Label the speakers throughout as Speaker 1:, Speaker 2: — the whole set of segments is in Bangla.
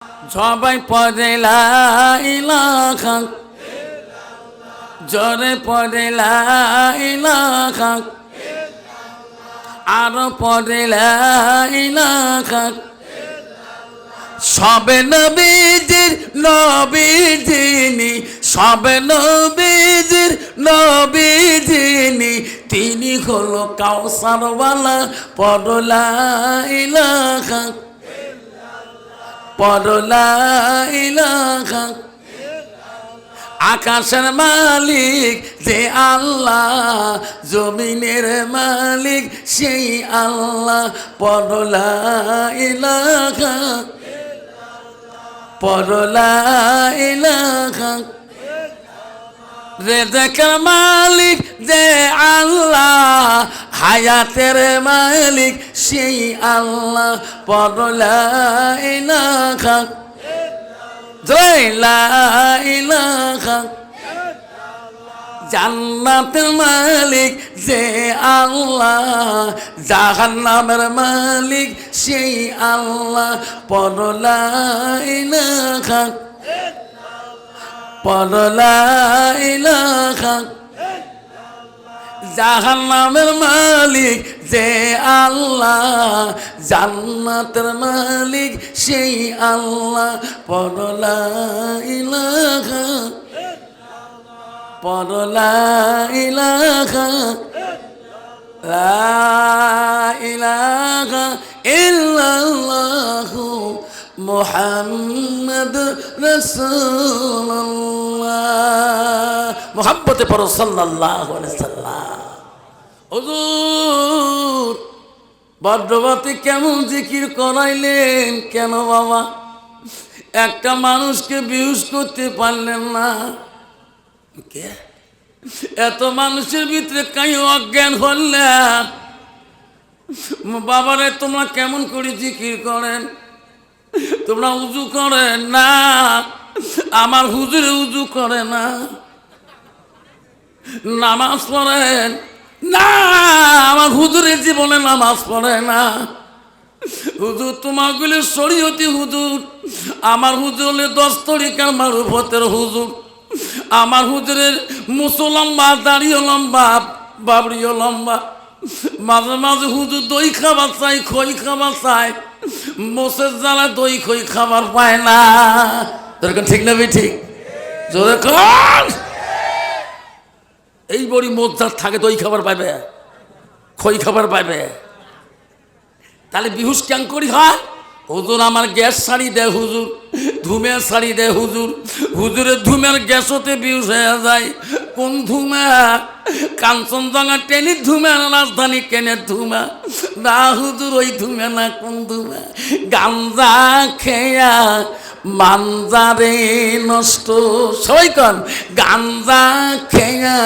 Speaker 1: সবাই পড়ে লা ইলাহা, জোরে পড়ে লা ইলাহা, আরো পড়ে লা ইলাহা। সবে নবীজির নবী যিনি, সবে নবীজির নবী যিনি, তিনি হলো কাউসারওয়ালা। পড়ো লা ইলাহা, পড়ো লা ইলাহা। আকাশের মালিক যে আল্লাহ, জমিনের মালিক সেই আল্লাহ। পড়ো লা ইলাহা, পড়ো লা ইলাহা। রেজেকের মালিক যে আল্লাহ, হায়াতের মালিক সেই আল্লাহ। পড়ো লা ইলাহা, লা ইলাহা। জান্নাতের মালিক যে আল্লাহ, জাহান্নামের মালিক সেই আল্লাহ। পড়ো লা ইলাহা, পড়ো লা ইলাহা। জাহান্নামের মালিক যে আল্লাহ, জান্নাতের মালিক সেই আল্লাহ। পড়ো লা ইলাহা, পড়ো লা ইলাহা, লা ইলাহা ইল্লাল্লাহু মুহাম্মদ রাসূলুল্লাহ। মুহাব্বতে পড়ো সাল্লাল্লাহু আলাইহি সাল্লাম। হুজুর বদ্রবতী কেমন জিকির করাইলেন কেন বাবা? একটা মানুষকে বিহুশ করতে পারলেন না। কে এত মানুষের ভিতরে কাই অজ্ঞান হলেন? বাবারে তোমরা কেমন করে জিকির করেন? তোমরা উজু করেন না? আমার হুজুরে উজু করে না। নামাজ পড়েন না? আমার হুজুরের জীবনে নামাজ পড়ে না। হুজুর তোমাগুলি শরীয়তি হুজুর, আমার হুজুর 10 তরিকার মারুফতের হুজুর। আমার হুজুরের মুসো লম্বা, দাড়িও লম্বা, বাবরিও লম্বা। মাঝে মাঝে হুজুর দই খাবার চাই, খই খাবার চাই। মোষের জ্বালা দই খই খাবার পায় না। তোর ঠিক না? ঠিক জোরে কর। এই বড়ি মোজার থাকে দই খাবার পাইবে, খই খাবার পাইবে। তাহলে বিহুস ক্যাং করি হয়? হুজুর আমার গ্যাস শাড়ি দেয় হুজুর, ধুমের শাড়ি দেয় হুজুর। হুজুরের ধুমের গ্যাসতে বিহুস হয়ে যায়। কোন ধুমা? কাঞ্চনজঙ্ঘা ট্রেনের ধুমা, রাজধানী ট্রেনের ধুমা না হুজুর, ওই ধুমে না। কোন ধুমা? গাঞ্জা খেয়া মানজারে নষ্ট। সবাই কন গাঞ্জা খেয়া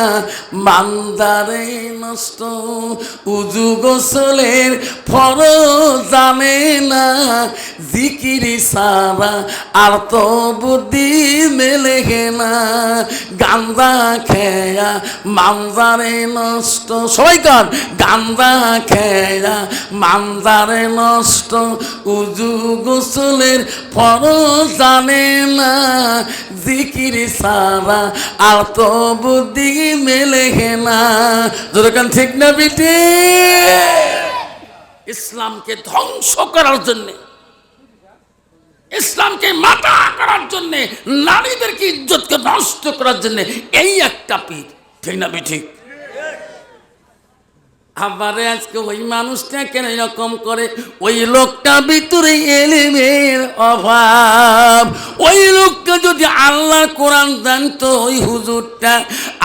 Speaker 1: মানজারে নষ্ট। উজু গোসলের ফরজ জানে না, জিকিরি সারা আর তো বুদ্ধি মেলে না। গাঞ্জা খেয়া মানজারে নষ্ট। সবাই কন গাঞ্জা খেয়া মানজারে নষ্ট। উজু গোসলের ফরজ জানে না, জিকিরি সারা আর তো বুদ্ধি মেলে না। যতক্ষণ ঠিক না বিটি? ইসলামকে ধ্বংস করার জন্যে, ইসলামকে মাথা করার জন্যে, নারীদেরকে ইজ্জতকে নষ্ট করার জন্যে এই একটা পীর। ঠিক না ঠিক? আবারে আজকে ওই মানুষটা কেন এরকম করে? ওই লোকটা ভিতরে এলিমের অভাব। ওই লোকটা যদি আল্লাহ কোরআন জানতো, ওই হুজুরটা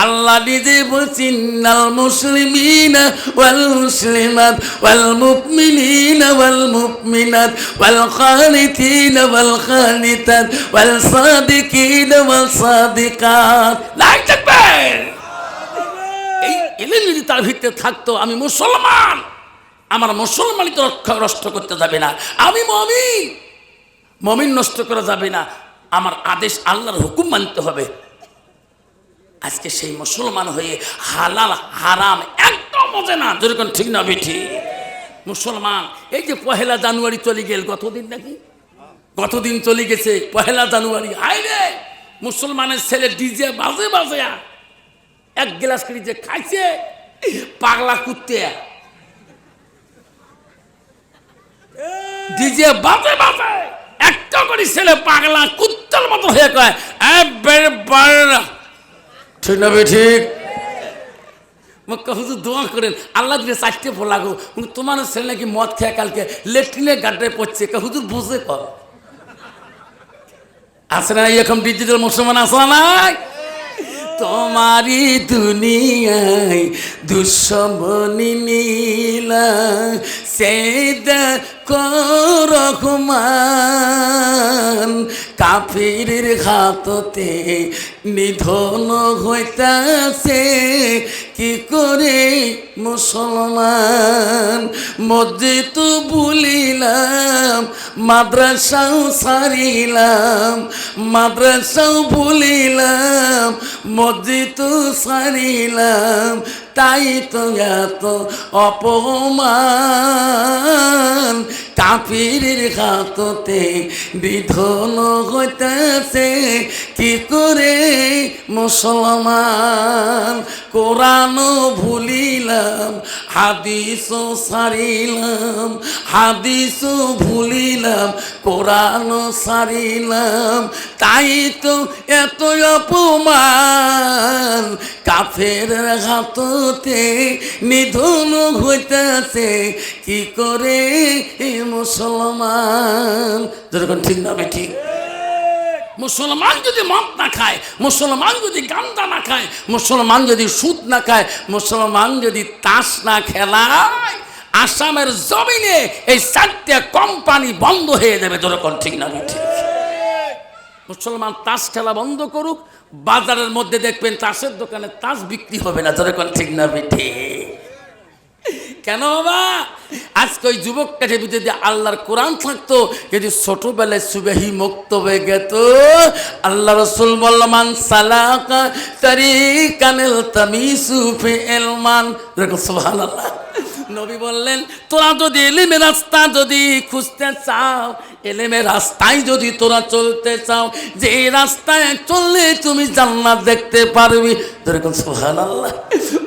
Speaker 1: আল্লাহ নিজে বলছেন ইন্নাল মুসলিমিনা ওয়াল মুসলিমাত ওয়াল মুমিনিনা ওয়াল মুমিনাত ওয়াল কানিতিনা ওয়াল কানিতাত ওয়াল সাদিকিনা ওয়াল সাদিকাত। নাই থাকবে এই এলেম যদি তার ভিতরে থাকতো, আমি মুসলমান, আমার মুসলমানই তো নষ্ট করতে যাবে না। আমি মমিন, মমিন নষ্ট করা যাবে না। আমার আদেশ আল্লাহর হুকুম মানতে হবে। আজকে সেই মুসলমান হয়ে হালাল হারাম একদম বোঝে না। যেরকম ঠিক না বেঠি? মুসলমান এই যে 1 জানুয়ারি চলে গেল, কতদিন নাকি কতদিন চলে গেছে, 1 জানুয়ারি, আয় রে মুসলমানের ছেলে ডিজে বাজে বাজে এক গ্লাস করে যে খাইছে পাগলা কুত্তে, ডিজে বাজে বাজে একটা করে ছেলে পাগলা কুত্তার মতো হয়ে কয় ঠিক না বে ঠিক? হুজুর দোয়া করেন আল্লাহ দিলে 4টে ফোলা গো, তোমার ছেলে নাকি মদ খেয়ে কালকে লেট্রিনে গাড্ডায় পড়ছে। হুজুর বুঝে কর আছে না এরকম ডিজিটাল মুসলমান আছে না? তোমারি দুনিয়ায় দুশ্মনী নীলা সেদ রহমান কাফিরের হাততে নিধন হইতাছে কি করে মুসলমান। মসজিদ ভুলিলাম মাদ্রাসাও সারিলাম, মাদ্রাসাও ভুলিলাম মসজিদ সারিলাম, তাই তো এত অপমান কাফিরের হাততে বিধন হইতেছে কি করে মুসলমান। কোরআন ভুলিলাম হাদিসও সারিলাম, হাদিসও ভুলিলাম কোরআন সারিলাম, তাই তো এত অপমান কাফের হাততে নিধন হইতেছে কি করে মুসলমান। যেরকম ঠিক না ঠিক? মুসলমান যদি মদ না খায়, মুসলমান যদি গান্দা না খায়, মুসলমান যদি সুদ না খায়, মুসলমান যদি তাস না খেলায়, আসামের জমিনে এই 4টে কোম্পানি বন্ধ হয়ে যাবে। যেরকম ঠিক না ঠিক? মুসলমান তাস খেলা বন্ধ করুক, বাজারের মধ্যে দেখবেন তাসের দোকানে তাস বিক্রি হবে না। যেরকম ঠিক না বেঠে? কেন বাবা? আজকে ওই যুবকটাকে যদি আল্লাহর কোরআন থাকতো, যদি ছোটবেলায় সুবেহি মুক্ত হয়ে গেত, আল্লাহ রাসূল বললেন মান সালাকা তারিকানাল তামিসু ফি ইলমান, সুবহানাল্লাহ। নবী বললেন তোরা যদি এলেমের রাস্তা যদি খুঁজতে চাও, এলেমের রাস্তায় যদি তোরা চলতে চাও, যে রাস্তায় চললে তুমি জান্নাত দেখতে পারবি। যেরকম সুবহানাল্লাহ।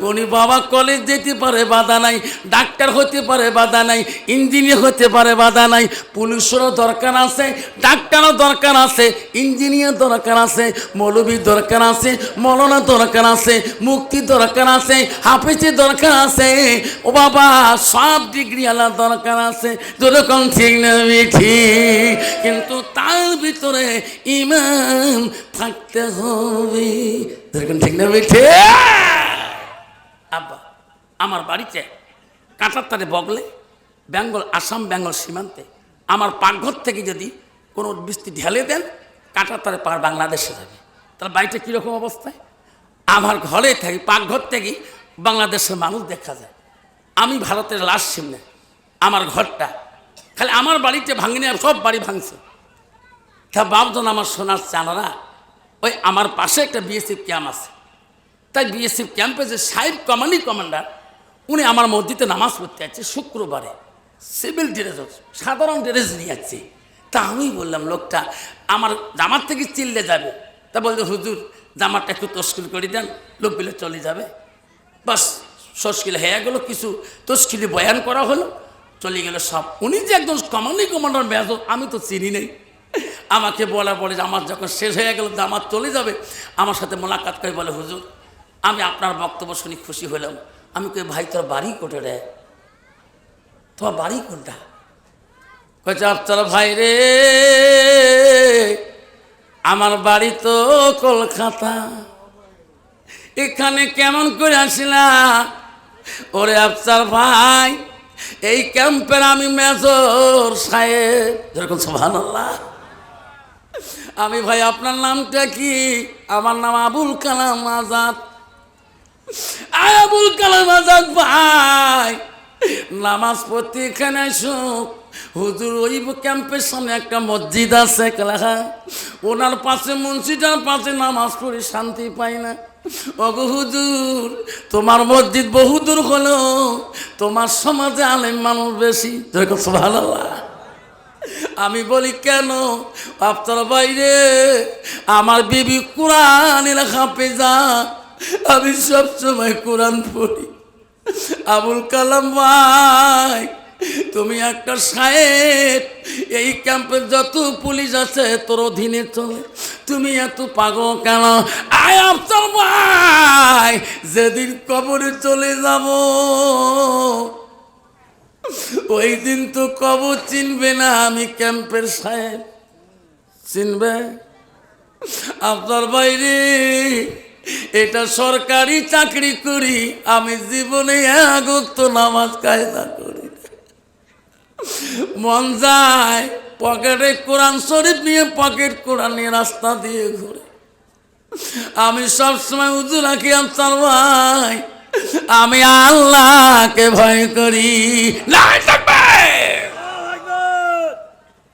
Speaker 1: উনি বাবা কলেজ যেতে পারে বাধা নাই, ডাক্তার হতে পারে বাধা নাই, ইঞ্জিনিয়ার হতে পারে বাধা নাই, পুলিশেরও দরকার আছে, ডাক্তারও দরকার আছে, ইঞ্জিনিয়ার দরকার আছে, মৌলবী দরকার আছে, মৌলানা দরকার আছে, মুক্তি দরকার আছে, হাফেজের দরকার আছে, ও বাবা সব ডিগ্রি আলা দরকার আছে। যেরকম ঠিক না ঠিক? কিন্তু তার ভিতরে ঈমান থাকতে হবে। যেরকম ঠিক না ঠিক? আব্বা আমার বাড়িতে কাঁটার তারে বগলে বেঙ্গল, আসাম বেঙ্গল সীমান্তে আমার পাকঘর থেকে যদি কোনো বৃষ্টি ঢেলে দেন, কাঁটার তারে পার বাংলাদেশে যাবে। তাহলে বাড়িটা কীরকম অবস্থায়? আমার ঘরে থাকি, পাকঘর থেকে বাংলাদেশের মানুষ দেখা যায়। আমি ভারতের লাশ সামনে, আমার ঘরটা খালি আমার বাড়িতে ভাঙিনি, আর সব বাড়ি ভাঙছে। তা বাপজন আমার সোনার চানারা, ওই আমার পাশে একটা বিএসএফ ক্যাম্প আছে, তাই বিএসএফ ক্যাম্পে যে সাহেব কমান্ডার, উনি আমার মসজিদে নামাজ পড়তে যাচ্ছে শুক্রবারে, সিভিল ড্রেস, সাধারণ ড্রেস নিয়ে যাচ্ছে। তা আমি বললাম লোকটা আমার জামার থেকে চিল্লে যাবে, তা বলছে হুজুর জামারটা একটু তশকিল করে দেন, লোকগুলো চলে যাবে। বাস তশকিল হয়ে গেলো, কিছু তশকিলি বয়ান করা হলো, চলে গেল সব। উনি যে একজন কমান্ডার মেজর, আমি তো চিনি নেই। আমাকে বলা পরে যে আমার যখন শেষ হয়ে গেল, জামাত চলে যাবে, আমার সাথে মোলাকাত করে বলে হুজুর আমি আপনার বক্তব্য শুনি খুশি হলাম। আমি কই ভাই তোর বাড়ি কোটে রে? তোমার বাড়ি কোনটা? কয়েছে আপনার ভাই রে আমার বাড়ি তো কলকাতা, এখানে কেমন করে আসিলা? ওরে আফসার ভাই এই ক্যাম্পের আমি মেজর সাহেব। যেরকম সুবহানাল্লাহ। আমি ভাই আপনার নামটা কি? আমার নাম আবুল কালাম আজাদ। আবুল কালাম আজাদ ভাই নামাজ পড়তে এখানে আসো। হুজুর ওই ক্যাম্পের সামনে একটা মসজিদ আছে, ওনার পাশে মসজিদের পাশে নামাজ পড়ে শান্তি পাই না। ওগো হুজুর তোমার মসজিদ বহুদূর হলো, তোমার সমাজে আলেম মানুষ বেশি। সুবহানাল্লাহ। আমি বলি কেন? আপনার বাইরে আমার বিবি কোরআনের হাফেজা, আমি সবসময় কোরআন পড়ি। আবুল কালাম ভাই, তুমি একটা সাহেব, এই ক্যাম্পে যত পুলিশ আছে তোর অধীনে চলে, তুমি এত পাগল কেন? আয় আফসার ভাই, যেদিন কবরে চলে যাব ওই দিন তো কবর চিনবে না আমি ক্যাম্পের সাহেব, চিনবে? আপনার বাইরে এটা সরকারি চাকরি করি, আমি জীবনে এক ওয়াক্ত নামাজ কায়দা করি। মন যায় পকেটে কোরআন শরীফ নিয়ে, পকেট কোরআন নিয়ে রাস্তা দিয়ে ঘুরে। আমি সবসময় উজু রাখি আফসার ভাই, আমি আল্লাহকে ভয় করি।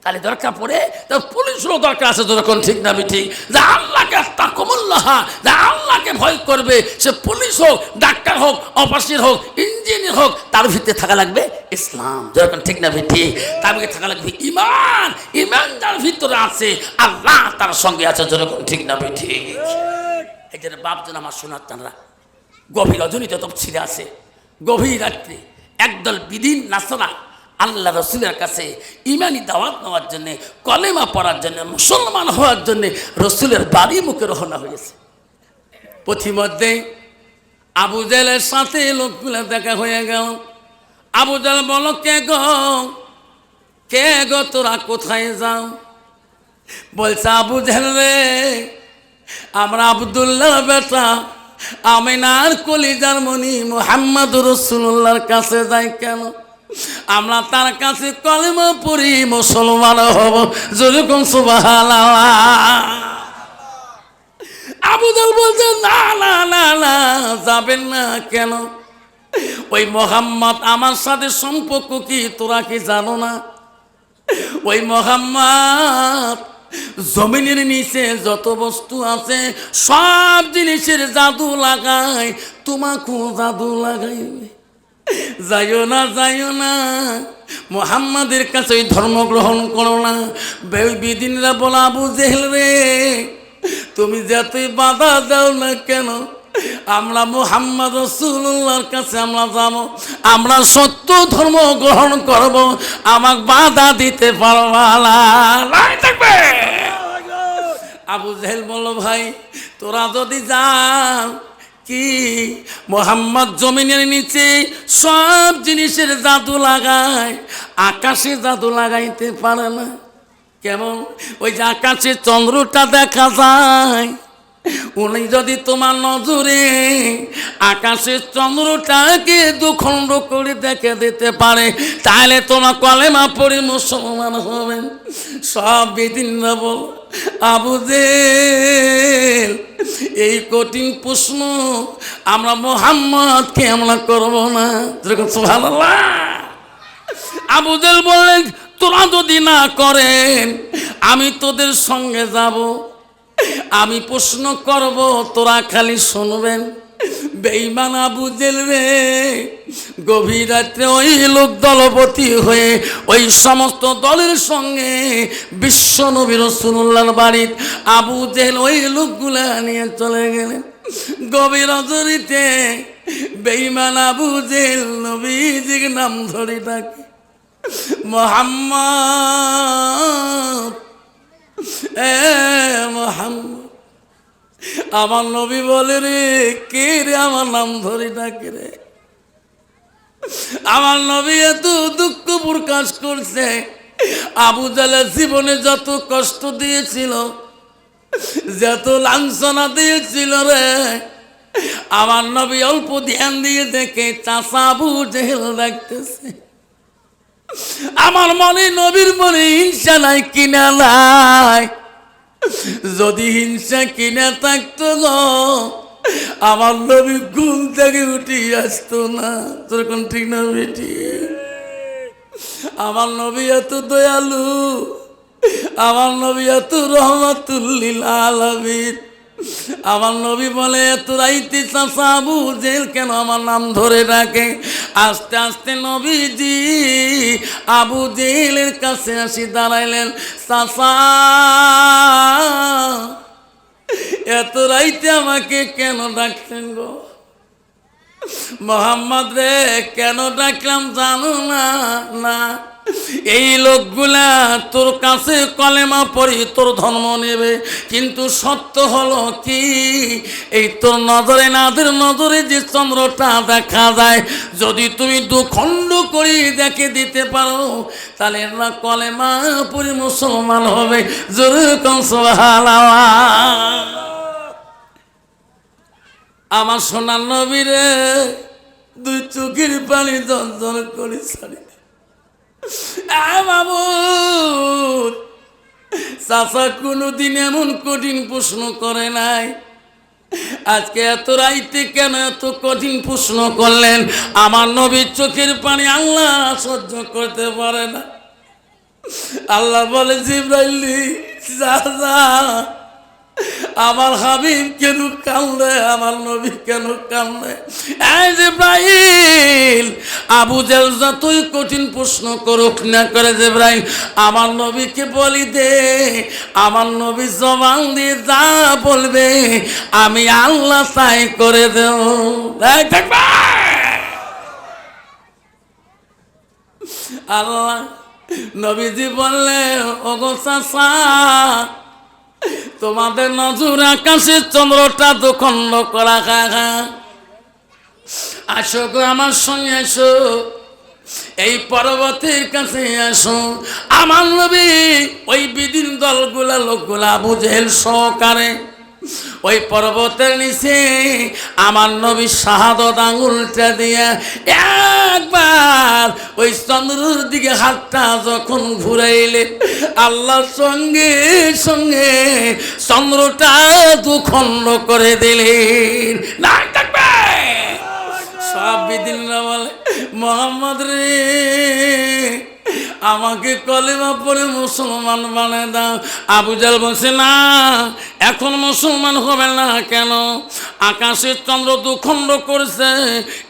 Speaker 1: তাহলে দরকার পড়ে তার পুলিশেরও দরকার আছে, যখন ঠিক না ঠিক, যে আল্লাহকে তাকুমুল্লাহ, যে আল্লাহকে ভয় করবে, সে পুলিশ হোক, ডাক্তার হোক, অফিসার হোক, ইঞ্জিনিয়ার হোক, তার ভিতরে থাকা লাগবে ইসলাম, যখন ঠিক না ঠিক, তার ভিতরে থাকা লাগবে ইমান। ইমান যার ভিতরে আছে আল্লাহ তার সঙ্গে আছে, যখন ঠিক না ঠিক। এই যে বাপজন আমার শোনার টানরা গভীর রজনীতে তফসিরে আছে, গভীর রাত্রে একদল বিদিন নাসরা আল্লাহ রসুলের কাছে ইমানি দাওয়াত নেওয়ার জন্যে, কলেমা পড়ার জন্য, মুসলমান হওয়ার জন্যে রসুলের বাড়ি মুখে রওনা হয়েছে। পথিমধ্যে আবু জাহেলের সাথে লোকগুলো দেখা হয়ে গেল। আবু জাহেল বলো, কে গো তোরা কোথায় যাও? বলছে, আবু জাহেল রে, আমরা আব্দুল্লাহ বেটা আমিনার কলিজার মনি মুহাম্মদ রাসূলুল্লাহর কাছে যাই। কেন? আমরা তার কাছে কলেমা পড়ি, মুসলমান হব, যেরকম সুবহানাল্লাহ। আবু জাহেল বলছে, না না না না, যাবেন না। কেন? ওই মুহাম্মদ আমার সাথে সম্পর্ক কি তোরা কি জানো না? ওই মুহাম্মদ জমিনের নিচে যত বস্তু আছে সব জিনিসের জাদু লাগায়, তোমাকেও জাদু লাগাইবে। যাইও না, যাইও না, মুহাম্মাদের কাছে ওই ধর্ম গ্রহণ করো না। বিদিনরা বলা, আবু জাহেল রে, তুমি যতই বাধা দাও না কেন, আমরা মুহাম্মদ রাসূলুল্লাহর কাছে আমরা যাব, আমরা সত্য ধর্ম গ্রহণ করব, আমাকে বাধা দিতে পারবা না। আবু জাহেল বলল, ভাই তোরা যদি যান, কি মুহাম্মদ জমিনের নিচে সব জিনিসের জাদু লাগায়, আকাশে জাদু লাগাইতে পারে না। কেমন? ওই যে আকাশে চন্দ্রটা দেখা যায়, উনি যদি তোমার নজরে আকাশের চন্দ্রটাকে দুখণ্ড করে দেখে দিতে পারে, তাহলে তোমার কলেমা পড়ে মুসলমান হবেন। সব বেদিনরা বল, আবু জাহেল এই কঠিন প্রশ্ন আমরা মুহাম্মদকে আমরা করব না, যেরকম সুবহানাল্লাহ। আবু জাহেল বললেন, তোরা যদি না করেন আমি তোদের সঙ্গে যাব, আমি প্রশ্ন করব, তোরা খালি শুনবেন। বেঈমান আবু জাহেল রে, গভীর রাত্রে ওই লোক দলপতি হয়ে ওই সমস্ত দলের সঙ্গে বিশ্ব নবী রাসূলুল্লাহর বাড়িতে আবু জাহেল ওই লোকগুলা নিয়ে চলে গেলেন। গভীর রজনীতে বেঈমান আবু জাহেল নবীজির নাম ধরে ডাকে, মুহাম্মদ, এ মুহাম্মদ। আমার নবী বলে, রে কে রে, আমার নাম ধরে ডাকে রে। আমার নবী এত দুঃখ প্রকাশ করছে, আবু জাহেলের জীবনে যত কষ্ট দিয়েছিল, যত লাঞ্ছনা দিয়েছিল রে, আমার নবী অল্প ধ্যান দিয়ে দেখে চাচা আবু জাহেল ডাকতেছে। আমার মনে, নবীর মনে হিংসা নাই কিনা নাই? যদি হিংসা কিনা থাকতো গো, আমার নবী ঘুম থেকে উঠে আসতো না, তখন ঠিক না বেটি? আমার নবী এত দয়ালু, আমার নবী এত রহমাতুল লিল আলামিন, আমার নবী বলে এত রাইতে চাচা আবু জেল কেন আমার নাম ধরে ডাকে? আস্তে আস্তে নবীজি আবু জেলের কাছে আসি দাঁড়াইলেন। চাচা এত রাইতে আমাকে কেন ডাকছেন গো? মোহাম্মদ রে কেন ডাকলাম জানো না? না, এই লোকগুলা তোর কাছে কলেমা পড়ি তোর ধর্ম নেবে, কিন্তু সত্য হলো কি এই তোর নজরে নাদের নজরে যে চন্দ্রটা দেখা যায় যদি তুমি দুখণ্ড করি দেখে দিতে পারো তাহলে না কলেমা পড়ি মুসলমান হবে। জোরে কোন সুবহানাল্লাহ। আমার সোনার নবীরে দুই চোখের পানি ঝরঝর করে ছাড়ি। মামুদ চাচা কোনোদিন এমন কঠিন প্রশ্ন করে নাই, আজকে এত রাইতে কেন এত কঠিন প্রশ্ন করলেন? আমার নবীর চোখের পানি আল্লাহ সহ্য করতে পারে না। আল্লাহ বলে জিবরাইল যা যা, আমার হাবিব কেন কান্দে, আমার নবী কেন কান্দে? এই জিবরাইল আবু জেল যতই কঠিন প্রশ্ন করুক না করে জিবরাইল আমার নবীকে বলি দে, আমার নবী জবান দিয়ে যা বলবে আমি আল্লাহ তাই করে দেব। আল্লাহ নবীজি বললে ওগো চাচা তোমাদের নজর আকাশের চন্দ্রটা দুখণ্ড করা খা। আসো গো আমার সঙ্গে আসো, এই পর্বতের কাছে আসো। আমার নবী ওই বিদিন দলগুলা লোকগুলা আবু জেহেল সহকারে ওই পর্বতের নিচে আমার নবী শাহাদত আঙুলটা দিয়ে একবার ওই চন্দ্রের দিকে হাতটা যখন ঘুরাইলে আল্লাহর সঙ্গে সঙ্গে চন্দ্রটা দুখণ্ড করে দিলেন। না থাকবে সব বিদিনরা বলে মোহাম্মদ রে আমাকে কলেমা পড়ে মুসলমান বানায় দাও। আবু জাল বলছে না এখন মুসলমান হবে না। কেন? আকাশের চন্দ্র দুখণ্ড করেছে,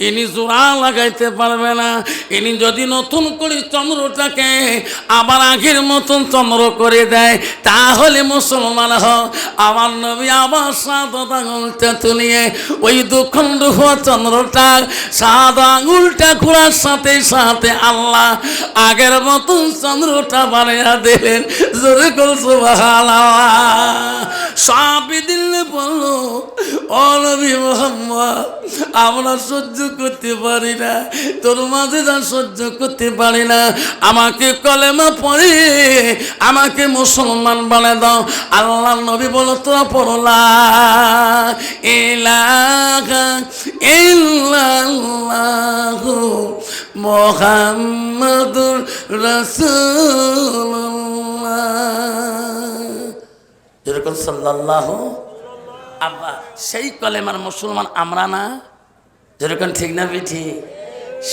Speaker 1: ইনি জোড়া লাগাইতে পারবে না। ইনি যদি নতুন করে চন্দ্রটাকে আবার আগের মতন চন্দ্র করে দেয় তাহলে মুসলমান হও। আমার নবী আবার সাদা আঙুলটা তুলিয়ে ওই দুখণ্ড হওয়া চন্দ্রটা সাদা আঙুলটা ঘোরার সাথে সাথে আল্লাহ আগের মতন চন্দ্রটা বানিয়ে দিলেন। জোরে কর সুবহানাল্লাহ। সব দিলে বললো ও নবী মুহাম্মদ আমরা সহ্য করতে পারি না, তোর মাঝে যা সহ্য করতে পারি না, আমাকে কলেমা পড়ে আমাকে মুসলমান বানায় দাও। আল্লাহ নবী বলো তোরা পড়লা ইলাহা ইল্লাল্লাহু মুহাম্মাদুর রাসূলুল্লাহ। যেরকম সাল্লাল্লাহু আব্বা সেই কলেমার মুসলমান আমরা না? যেরকম ঠিক না বিঠি?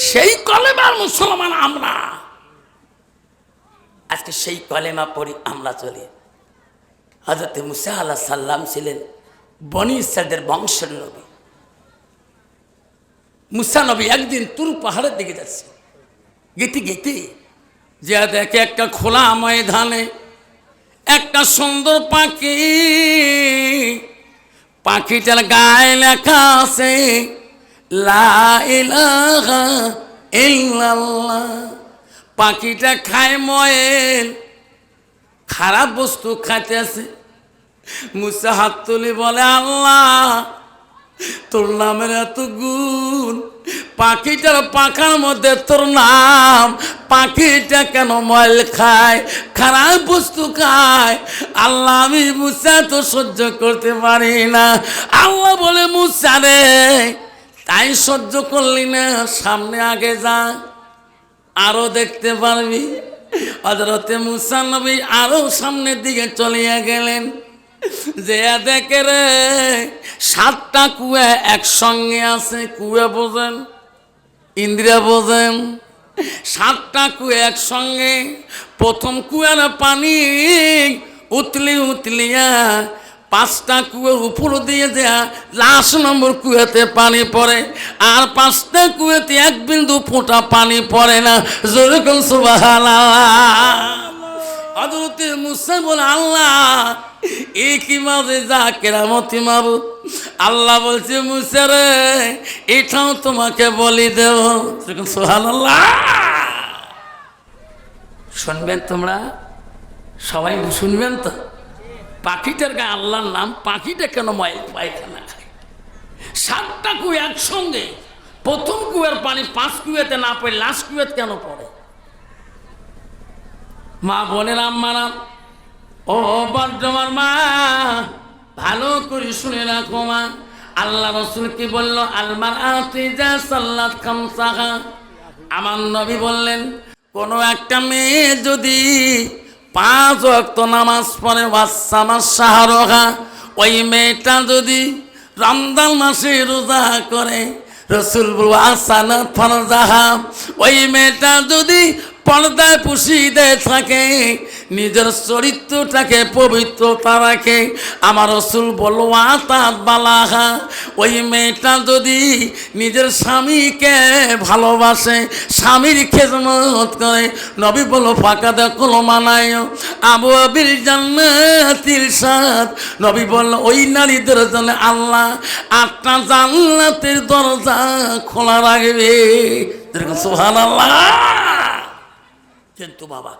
Speaker 1: সেই কলেমার মুসলমান আমরা। আজকে সেই কলেমা পড়ি আমরা চলি। হযরত মুসা আলাইহিস সালাম ছিলেন বনি ইসরাইলের বংশের নবী। মুসা নবী একদিন তুর পাহাড়ের দিকে যাচ্ছে, গেতে গেতে যে দেখে একটা খোলা ময়দানে একটা সুন্দর পাখি, পাখিটার গায়ে লেখা আছে লা ইলাহা ইল্লাল্লাহ। পাখিটা খায় ময়েল, খারাপ বস্তু খাইতে আছে। মুসা হাত তুলি বলে আল্লাহ তোর নামের এত গুণ, পাখিটার পাখার মধ্যে তোর নাম, পাখিটা কেন ময়ল খায়, খারাপ বস্তু খায়? আল্লাহ আমি মুসা তো সহ্য করতে পারি না। আল্লাহ বলে মুসা রে তাই সহ্য করলি না, সামনে আগে যা আরো দেখতে পারবি। হযরতে মুসা নবী আরো সামনের দিকে চলিয়া গেলেন। যে দেখে রে 7টা কুয়া একসঙ্গে আছে। কুয়া বোঝেন? ইন্দ্রিয়া বোঝেন? 7টা কুয়া একসঙ্গে। প্রথম কুয়ার পানি উতলি উতলিয়া 5টা কুয়োর উপর দিয়ে দেয়া লাশ নম্বর কুয়াতে পানি পড়ে, আর 5টা কুয়াতে 1 বিন্দু ফোঁটা পানি পড়ে না। জোরে কোন সুবহানাল্লাহ। হযরতে মুসা বলে আল্লাহ এ কি মাঝে যা কেরামতি মাবুদ। আল্লাহ বলছে মুসা রে এটাও তোমাকে বলি দেব। সুবহানাল্লাহ। শুনবেন তোমরা সবাই শুনবেন তো? পাখিটার গায়ে আল্লাহর নাম, পাখিটা কেন পায়খানা খায়? 7টা কুয়া একসঙ্গে, প্রথম কুয়ার পানি 5 কুয়াতে না পড়ে লাস্ট কুয়াতে কেন পড়ে? মা বোনের আম্মারা, ও বর্ধমান মা ভালো করে শুনে রাখো মা। আল্লাহ রাসূল কি বলল? আলমার আতিজা সাল্লাত খামসাহা। আমার নবী বললেন কোন একটা মেয়ে যদি 5 ওয়াক্ত নামাজ পড়ে, ওয়াসামা শাহরহা, ওই মেয়েটা যদি রমজান মাসে রোজা করে, রাসূল বলল আসানাত ফারজাহা, ওই মেয়েটা যদি পর্দায় পুষিয়ে থাকে, নিজের চরিত্রটাকে পবিত্রতা রাখে, আমার রাসূল বলল আতাত বালাহা, ওই মেয়েটা যদি নিজের স্বামীকে ভালোবাসে, স্বামীর খেদমত করে, নবী বলল ফাঁকাদ কুলমানায় আবু আবিল জান্নাতিল সাদ, নবী বলল ওই নারীদের জন্য আল্লাহ 8টা জান্নাতের দরজা খোলা রাখবে। সুবহানাল্লাহ। কিন্তু বাবা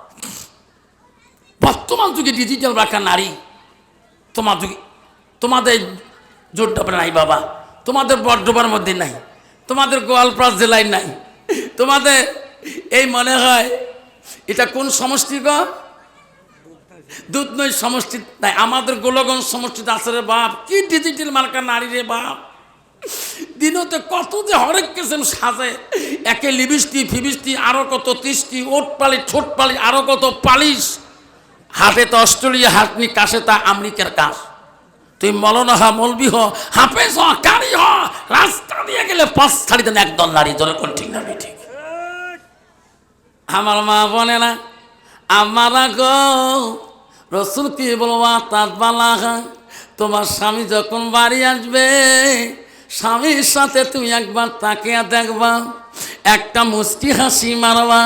Speaker 1: বর্তমান যুগে ডিজিটাল রাখা নারী তোমার যুগে, তোমাদের জোরডাবে নাই বাবা, তোমাদের বর্ধমানের মধ্যে নাই, তোমাদের গোয়ালপাড়া জেলায় নাই, তোমাদের এই মনে হয় এটা কোন সমষ্টি গো? দুধনৈ সমষ্টি নাই, আমাদের গোলগঞ্জ সমষ্টিতে আছে রে বাপ। কি ডিজিটাল মার্কা নারী রে বাপ, দিনতে কত যে হরেক কেসেম সাজে, একে লিপস্টিক ফিবিস্টিক, আরো কত 30টি ওট পালিশ ছোট পালিশ, আরো কত পালিশ, হাতে তো অস্ট্রেলিয়া হাতনি, কাছে তা আমেরিকার কাজ। তুই মৌলানা হ, মৌলবি হ, হাফেজ হ, কারি হ, রাস্তা দিয়ে গেলে 5 ছাড়ি দেন একদল নারী। জলে কোন ঠিক না ঠিক? আমার মা বনে না আমারা গো, রাসূল কি বলবা তাত বালাহা, তোমার স্বামী যখন বাড়ি আসবে, স্বামীর সাথে তুমি একবার তাকিয়ে দেখবা, একটা মুস্কি হাসি মারবা।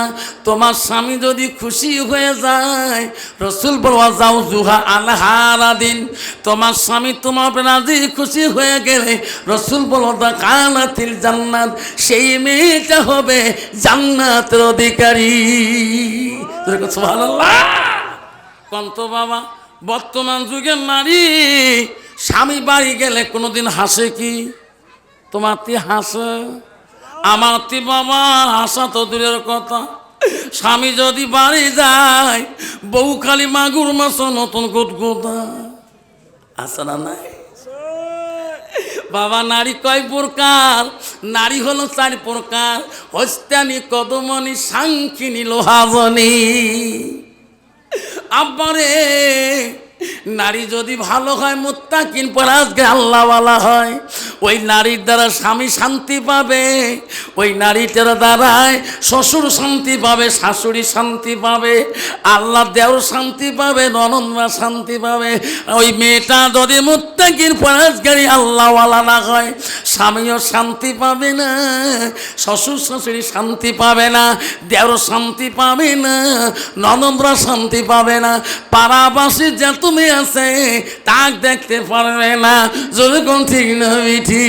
Speaker 1: তোমার স্বামী যদি খুশি হয়ে যায়, রাসূল বলবা যাও জুহা আলহারা দিন, তোমার স্বামী তোমার রাজি খুশি হয়ে গেলে, রাসূল বলবা কানাতিল জান্নাত, সেই মেয়েটা হবে জান্নাতের অধিকারী। সুবহানাল্লাহ। কন্ত বাবা বর্তমান যুগের নারী স্বামী বাড়ি গেলে কোনোদিন হাসে কি? তোমার তি হাসে? আমার তি বাবা হাসা তো দূরের কথা, স্বামী যদি বাড়ি যায় বউ খালি মাগুর মাছ নতুন গুদগুদা আসে না নাই? বাবা নারী কয় প্রকার? নারী হলো 4 প্রকার, হস্তানি কদমনি সাংখিনী লোহাজনী। আব্বারে নারী যদি ভালো হয়, মুত্তাকিন পরহেজগার আল্লাহওয়ালা হয়, ওই নারীর দ্বারা স্বামী শান্তি পাবে, ওই নারীটার দ্বারায় শ্বশুর শান্তি পাবে, শাশুড়ি শান্তি পাবে, আল্লাহ দেওর শান্তি পাবে, ননদরা শান্তি পাবে। ওই মেয়েটা যদি মুত্তাকিন পরহেজগারি আল্লাহওয়ালা না হয়, স্বামীও শান্তি পাবে না, শ্বশুর শাশুড়ি শান্তি পাবে না, দেওর শান্তি পাবে না, ননদরা শান্তি পাবে না, পাড়াবাসী যে তুমি আছে তাক দেখতে পারবে না। যদি কোন ঠিক না মিঠি?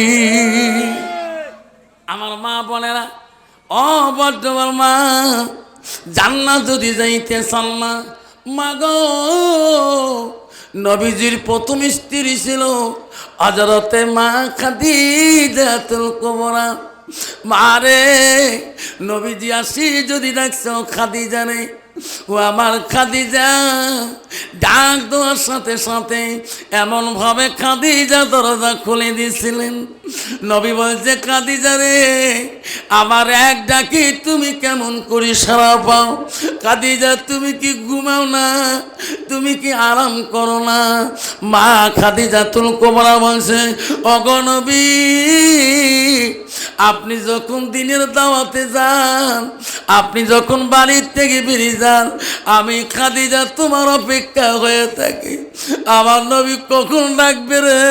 Speaker 1: আমার মা বোনেরা, ও বর্তমান মা, জান্নাত যদি যাইতে চান না, মা গো, নবীজির প্রথম স্ত্রী ছিল হযরতে মা খাদিজাতুল কুবরা। মারে নবীজি আসি যদি ডাকছো খাদিজা রে, ও আমার খাদিজা, ডাক দেওয়ার সাথে সাথে এমন ভাবে খাদিজা দরজা খুলে দিয়েছিলেন। নবী বলছে খাদিজা রে, আমার এক ডাকে তুমি কেমন করে সাড়া পাও? খাদিজা তুমি কি ঘুমাও না? তুমি কি আরাম করো না? মা খাদিজাতুল কুবরা বলছে ওগো নবী, আপনি যখন দিনের দাওয়াতে যান, আপনি যখন বাড়ির থেকে বেরিয়ে যান, আমি খাদিজা তোমার অপেক্ষা হয়ে থাকি। আমার নবী কখন ডাকবে রে,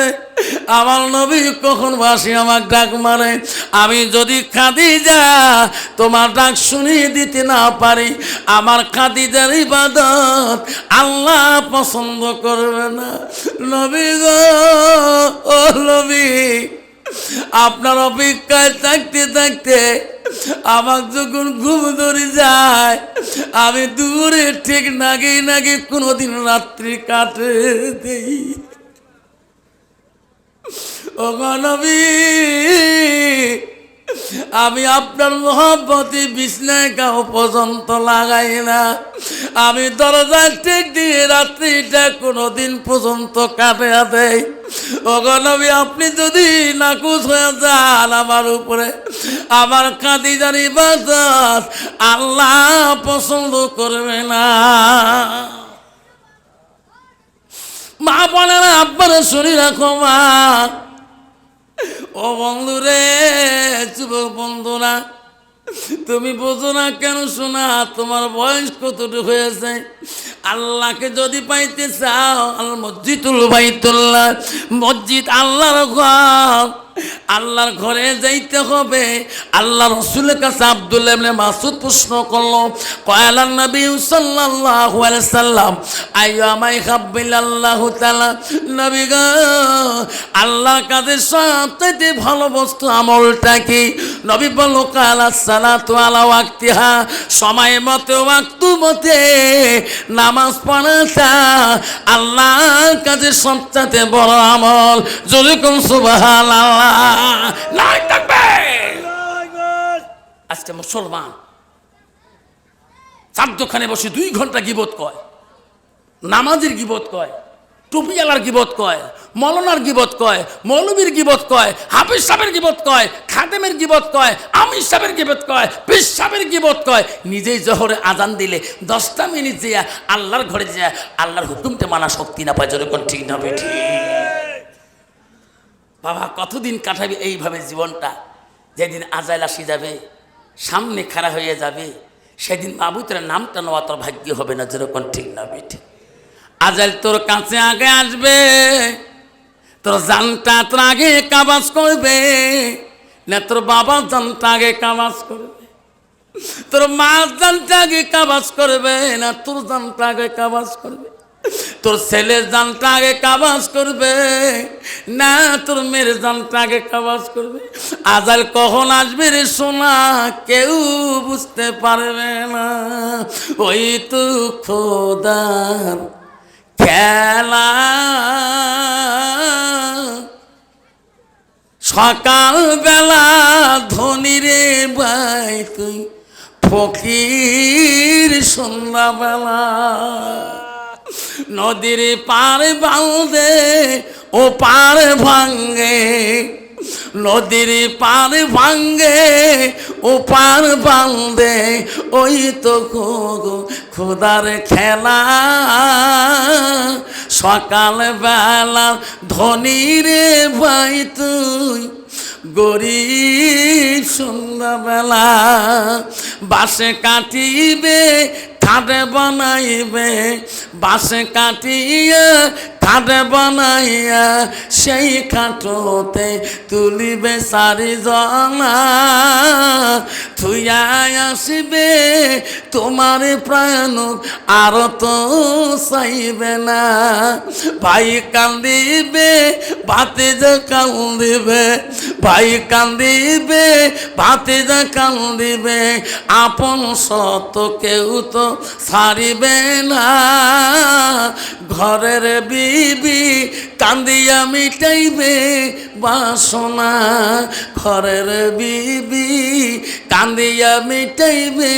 Speaker 1: আমার নবী কখন বাসি আমার ডাক মারে। আমি যদি খাদিজা তোমার ডাক শুনিয়ে দিতে না পারি, আমার খাদিজার ইবাদত আল্লাহ পছন্দ করবে না। নবী গো, ও নবী, আপনার অপেক্ষায় থাকতে থাকতে আমার যখন ঘুম ধরে যায়, আমি দূরে ঠিক নাগে নাগে কোনোদিন রাত্রি কাটে দেই। ও নবী, আমি আপনার মহব্বতে বিছনায় গাও পর্যন্ত লাগাই না, আমি দরজায় টেক দিয়ে রাত্রিটা কোনোদিন পর্যন্ত কাটে দেয়। ও নবী, আপনি যদি নাকুচ হয়ে যান আমার উপরে, আমার খাদিজার ইবাদত আল্লাহ পছন্দ করবে না। মা বলে না, আব্বার শরীর রাখো মা। ও বন্ধুরে, যুবক বন্ধুরা, তুমি বোঝো না কেন শোনা, তোমার বয়স কতটুকু হয়েছে? আল্লাহকে যদি পাইতে চাও, আল মসজিদুল বাইতুল্লাহ, মসজিদ আল্লাহর ঘর, আল্লাহর ঘরে যাইতে হবে। আল্লাহ রাসূলের কাছে আব্দুল্লাহ ইবনে মাসউদ প্রশ্ন করলো, কয়ালান নবী সাল্লাল্লাহু আলাইহি সাল্লাম আইয়ামা ইহাব্বিলাল্লাহু তাআলা, নবী গো, আল্লাহর কাছে সবচেয়ে ভালো বস্তু আমলটা কি? নবী বলল, কালা সালাতু আলা ওয়াক্তিহা, সময় মতে ওয়াক্ত মতে নামাজ পড়াটা আল্লাহর কাছে সবচেয়ে বড় আমল। যদি কোন সুবহানাল্লাহ নাই থাকবে। আজকে মুসলমান চার দোকানে বসে 2 ঘন্টা গীবত কয়, নামাজের গীবত কয়, টুপিওয়ালার গীবত কয়, মৌলানার গীবত কয়, মৌলবীর গীবত কয়, হাফিজ সাহেবের গীবত কয়, খাদেমের গীবত কয়, আমির সাহেবের গীবত কয়, পীর সাহেবের গীবত কয়। নিজেই জোহরে আজান দিলে 10টা মিনিট যেয়া আল্লাহর ঘরে যায়, আল্লাহর হুকুমটা মানা শক্তি না পায়। যেরকম ঠিক না বেঠিক? বাবা, কতদিন কাটাবি এইভাবে জীবনটা? যেদিন আজাইল আসি যাবে, সামনে খাড়া হয়ে যাবে, সেদিন মাবুতের নামটা নেওয়া তোর ভাগ্য হবে না। যেরকম ঠিক না বেঠিক? আজাইল তোর কাছে আগে আসবে, তোর জানটা তোর আগে কাবাজ করবে না, তোর বাবার জানটা আগে কাবাজ করবে, তোর মা জানটা আগে কাবাজ করবে না, তোর জানটা আগে কাবাজ করবে, তোর ছেলের জানটা আগে কাবাজ করবে না, তোর মেয়ের জানটা আগে কাবাজ করবে। আজাল কখন আসবে রে সোনা, কেউ বুঝতে পারবে না। ওই তো খোদার খেলা, সকাল বেলা ধনী রে ভাই তুই ফকির, সন্ধ্যাবেলা নদীর পার বাঁধে ও পার ভাঙ্গে, নদীর পার ভাঙ্গে ও পার বাঁধে, ওই তো খোদার খেলা। সকাল বেলা ধনী রে ভাই তুই গরিব, সন্ধ্যাবেলা বাসে কাটিবে খাটে বানাইবে, বাসে কাটিয়া খাটে বানাইয়া সেই খাটোতে তুলিবে 4 জনা, থুইয়া আসিবে তোমার প্রাণ আর তো চাইবে না। ভাই কান্দিবে ভাতিজা কান্দিবে, ভাই কান্দিবে ভাতিজা কান্দিবে, আপন সত কেউ তো ছাড়িবে না। ঘরের বিবি কান্দিয়া মিটাইবে বাসনা, ঘরের বিবি কান্দিয়া মিটাইবে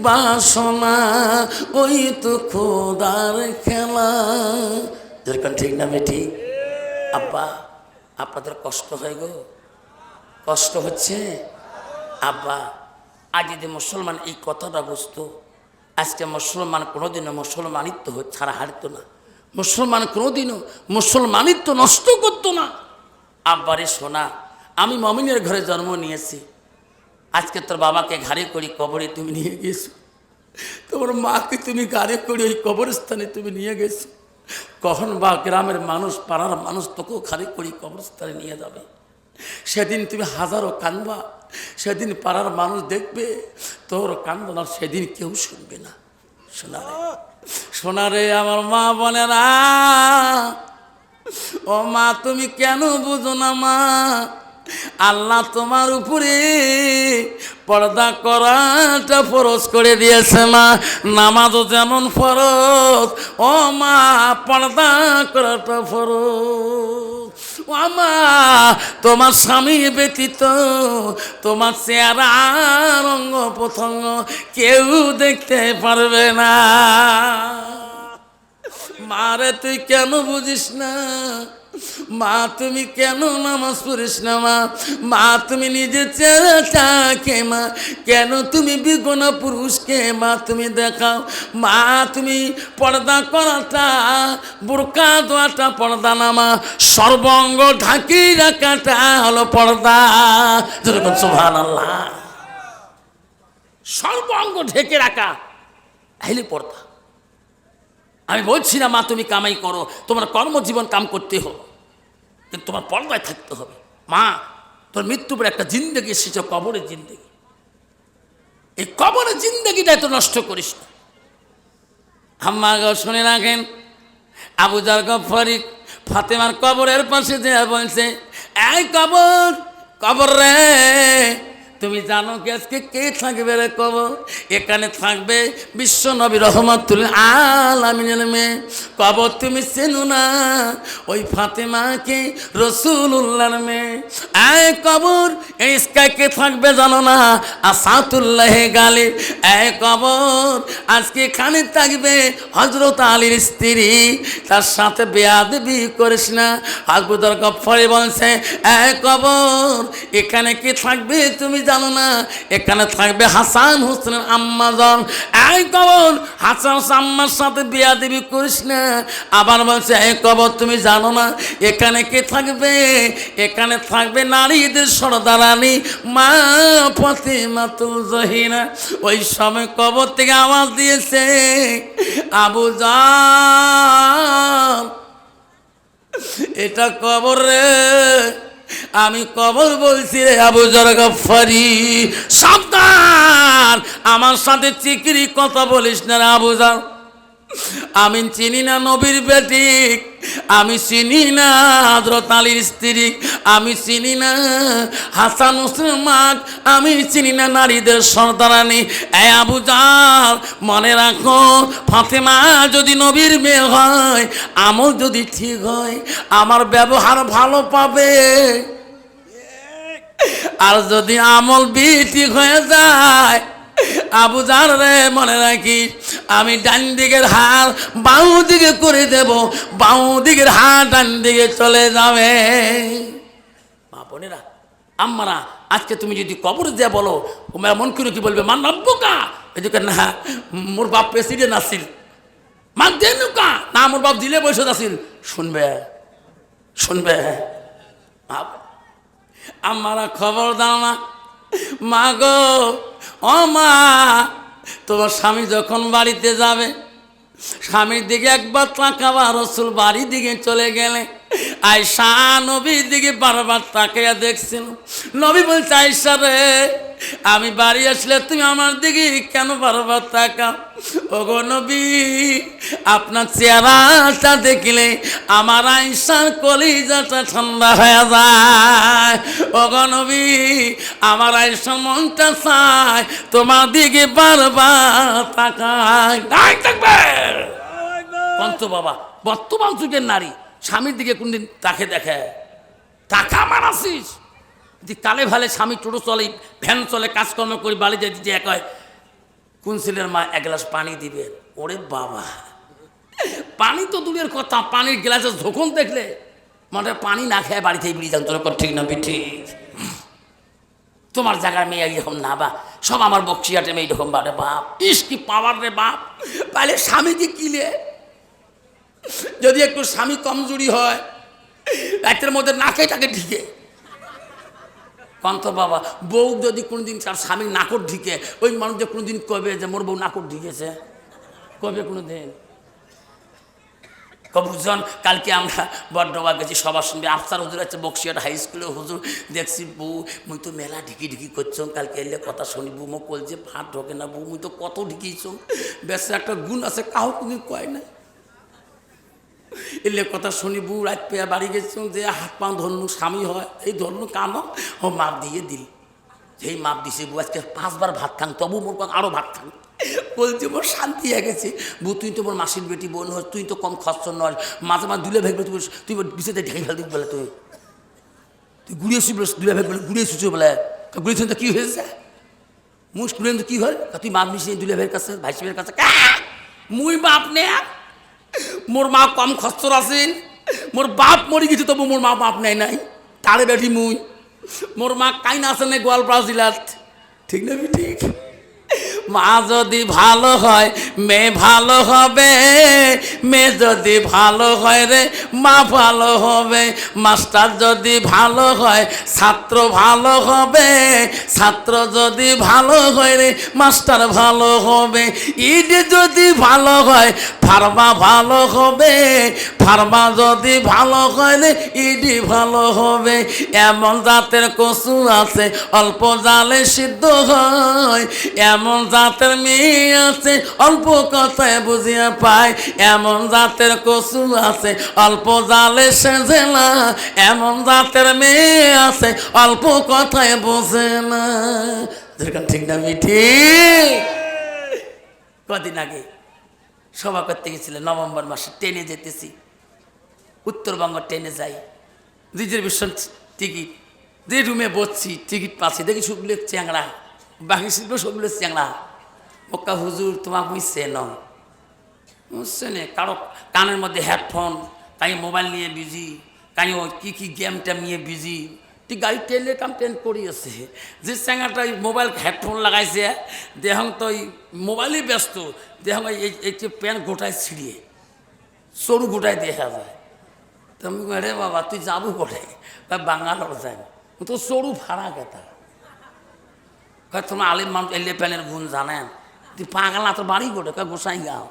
Speaker 1: বাসনা, ওই তো খোদার খেলা। যেরকম ঠিক না বেটি? আব্বা, আপনাদের কষ্ট হয় গো? কষ্ট হচ্ছে? আব্বা, আজ যদি মুসলমান এই কথাটা বুঝতো, আজকে মুসলমান কোনোদিনও মুসলমানিত্ব ছাড়া হারতো না, মুসলমান কোনোদিনও মুসলমানিত্ব নষ্ট করতো না। আব্বারে শোনা, আমি মমিনের ঘরে জন্ম নিয়েছি, আজকে তোর বাবাকে ঘাড়ে করে কবরে তুমি নিয়ে গেছো, তোমার মাকে তুমি ঘাড়ে করে ওই কবরস্থানে তুমি নিয়ে গেছো, কখন বা গ্রামের মানুষ পাড়ার মানুষ তোকেও ঘাড়ে করে কবরস্থানে নিয়ে যাবে। সেদিন তুমি হাজারো কান্দবা, সেদিন পাড়ার মানুষ দেখবে তোর কান্দনা, সেদিন কেউ শুনবে না। শোনারে শোনারে আমার মা বলে না, ও মা তুমি কেন বুঝো না মা, আল্লাহ তোমার উপরে পর্দা করাটা ফরজ করে দিয়েছে মা, নামাজও যেমন ফরজ, ও মা পর্দা করাটা ফরজ। ও মা তোমার স্বামী ব্যতীত তোমার চেহারা অঙ্গ প্রত্যঙ্গ কেউ দেখতে পারবে না। মারে তুই কেন বুঝিস না মা, তুমি কেন নামাজ পড়িস না মা, মা তুমি নিজের চেহারাটাকে মা কেন তুমি বিগনা পুরুষকে মা তুমি দেখাও, মা তুমি পর্দা করাটা বোরকা দোয়াটা পর্দা না মা, সর্বঙ্গ ঢাকি রাখাটা হলো পর্দা। যেরকম সুবহানাল্লাহ, সর্বঙ্গ ঢেকে রাখা তাইলে পর্দা। আমি বলছি না মা তুমি কামাই করো, তোমার কর্মজীবন কাম করতে হবে, কিন্তু তোমার পর্দায় থাকতে হবে। মা তোর মৃত্যু পরে একটা জিন্দগি এসেছে, কবরের জিন্দগি, এই কবরের জিন্দগিটাই তো নষ্ট করিস না। আম্মা গো শুনে রাখেন, আবু জার গফফারি ফাতেমার কবরের পাশে যে বলছে, এই কবর কবর রে, তুমি জানো কি আজকে কে থাকবে রে কবর? এখানে থাকবে বিশ্ব নবী রহমাতুল আলামিনের মেয়ে। কবর তুমি চেনো না ওই ফাতেমাকে, রাসূলুল্লাহর মেয়ে। এই কবর এই কে থাকবে জানো না? আসাতুল্লাহ গালিব। এই কবর আজকে এখানে থাকবে হযরত আলীর স্ত্রী, তার সাথে বেয়াদবি করিস না। আবু যর গফফারি বলছে, এই কবর এখানে কে থাকবে তুমি জানো না? এখানে থাকবে হাসান হোসেনের আম্মাজান। এই কবর হাসান আম্মার সাথে বেয়াদবি করিস না। আবার বলছে, এই কবর তুমি জানো না এখানে কে থাকবে? এখানে থাকবে নারীদের সর্দারানী মা ফাতেমাতুল জহিরা। ওই সময় কবর থেকে আওয়াজ দিয়েছে, আবু জান এটা কবর রে, আমি কবর বলছি রে আবু যর গফফারি, সাবধান আমার সাথে চিকিরি কথা বলিস না রে আবু যর। আমি চিনি না নবীর বেটি, আমি চিনি না হযরত আলীর স্ত্রী, আমি চিনি না হাসান হোসেন মাক, আমি চিনি না নারীদের সর্দারানী। এই আবু জার মনে রাখো, ফাতেমা যদি নবীর মেয়ে হয়, আমল যদি ঠিক হয়, আমার ব্যবহার ভালো পাবে, আর যদি আমল ঠিক হয়ে যায়, আবু জার রে মনে রাখিস, আমি ডান দিকের হাত বাউ দিকে করে দেব, বাউ দিকের হাত ডান দিকে চলে যাবে। মা বোনেরা আম্মারা, আজকে তুমি যদি কবরে দিয়ে বলো, ওমা মন করে কি বলবে? মান রব্বুকা, এদিকে না মোর বাপ প্রেসিডেন্ট আসিল, মা দেনুকা না মোর বাপ দিলে বসে আসিল, শুনবে শুনবে। আম্মারা খবর দাও না, মা গো ও মা, তোমার স্বামী যখন বাড়িতে যাবে, স্বামীর দিকে একবার তাকাবা, রাসূল বাড়ির দিকে চলে গেলে আয়েশা নবীর দিকে বারবার তাকিয়ে দেখছিল। নবী বলছে, আয়েশা রে আমি বাড়ি আসলে তুমি আমার দিকে কেন বারবার তাকাও? ওগো নবী, আপনার চেহারাটা দেখলে আমার আয়েশার কলিজাটা ঠান্ডা হয়ে যায়। ওগো নবী, আমার আয়েশার মনটা চায় তোমার দিকে বারবার তাকায়। পন্ত বাবা, বর্তমান যুগের নারী স্বামীর দিকে কোনদিন তাকে দেখে? টাকা মারাছিস যে কালে ভালে স্বামী টোটো চলে, ভ্যান চলে, কাজকর্ম করে বাড়ি যেতে যে এক হয়, কোন ছেলের মা এক গ্লাস পানি দিবে? ওরে বাবা, পানি তো দূরের কথা, পানির গ্লাসের ঝোঁকন দেখলে মানে পানি না খেয়ে বাড়ি থেকে বেরিয়ে যান। তোর ঠিক না ঠিক? তোমার জায়গার মেয়ে এরকম না বা সব আমার বক্সিয়াটে মেয়ে এরকম বারে বাপ, ইস কি পাওয়ার রে বাপ। তাহলে স্বামীকে কিলে যদি একটু স্বামী কমজোরি হয়, রাতের মধ্যে না খেয়ে তাকে ঢিকে কন্ত বাবা বউ যদি কোনোদিন তার স্বামীর নাকড় ঢিকে ওই মানুষ যে কোনোদিন কবে যে মোর বউ নাকড় ঢিকেছে কবে কোনোদিন কবুজন কালকে আমরা বড্ডবা গেছি সবার সঙ্গে আফসার হুজুর আছে বক্সিয়াট হাই স্কুলে হুজুর দেখছি বউ মুই তো মেলা ঢিকি ঢিকি করছো কালকে এলে কথা শুনি বউ মো কল যে ভাত ঢোকে না বউ মুই তো কত ঢিকিছ বেশ একটা গুণ আছে কাউ তুমি কয় না এলে কথা শুনি বউ রাত পেয়ে বাড়ি গেছ যে হাত পা ধরনু স্বামী হয় এই ধরনু কানো ও মাপ দিয়ে দিল যেই মাপ দিছে বউ আজকে 5 বার ভাত খান তবু মোর আরও ভাত খান বলছে মোর শান্তি হয়ে গেছে বউ তুই তো মোর মাসির বেটি বোন হয় তুই তো কম খরচ নয় মাঝে মাঝে দুলে ভেগবে তুই তুই বিষয়তে ঢেকে ফেল দিবি বলে তুই ঘুরিয়েছি বলে দুলে ভেগ বলে ঘুরিয়েছিস বলে ঘুরিয়েছেন তো কী হয়েছে মুখ ঘুরিয়ে তো কী হয় তুই মাপ মিশিয়ে দুলে ভের কাছে ভাই সাহেবের কাছে মুই বাপ নে মোর মা কম খরচর আছেন মোর বাপ মরি গেছে তবু মোর মা বাপ নেয় নাই তারে বেটি মুই মোর মা কাইন আছে না গোয়ালপাড়া জেলাত ঠিক না ঠিক মা যদি ভালো হয় মেয়ে ভালো হবে মেয়ে যদি ভালো হয় রে মা ভালো হবে মাস্টার যদি ভালো হয় ছাত্র ভালো হবে ছাত্র যদি ভালো হয় রে মাস্টার ভালো হবে ইড যদি ভালো হয় ফার্মা ভালো হবে ফার্মা যদি ভালো হয় রে ইডি ভালো হবে এমন জাতের কচু আছে অল্প জালে সিদ্ধ হয় এমন জাতের মেয়ে আছে অল্প কথায় বুঝিয়া পায় এমন জাতের কচু আছে অল্প জালে সেজে না এমন জাতের মেয়ে আছে অল্প কথায় বোঝে না ঠিক না মিঠি কদিন আগে সভা করতে গেছিলেন নভেম্বর মাসে ট্রেনে যেতেছি উত্তরবঙ্গ ট্রেনে যাই রিজার্ভেশন টিকিট যে রুমে বসছি টিকিট পাচ্ছি দেখি সবগুলো চ্যাংড়া বাকি শিল্প সবগুলো চ্যাংড়া মক্কা হুজুর তোমাকে বুঝছে বুঝছে না কারো কানের মধ্যে হেডফোন তাই মোবাইল নিয়ে বিজি তাই কী কী গেম টেম নিয়ে বিজি তুই গাড়ি ট্রেনের কাম ট্রেন করিয়েছে যে চ্যাংড়াটা মোবাইল হেডফোন লাগাইছে দেহং তো ওই মোবাইলই ব্যস্ত দেহং এই যে প্যান্ট গোটায় ছিঁড়িয়ে সরু গোটায় দেখা যায় তুমি রে বাবা তুই যাবো কোথায় বাঙালোর যাই তো সরু ফাড়া কেতা তোমার আলিম মানুষ এলে প্যানের গুণ জানেন তুই পাগলা তোর বাড়ি গোটে গোসাই গাও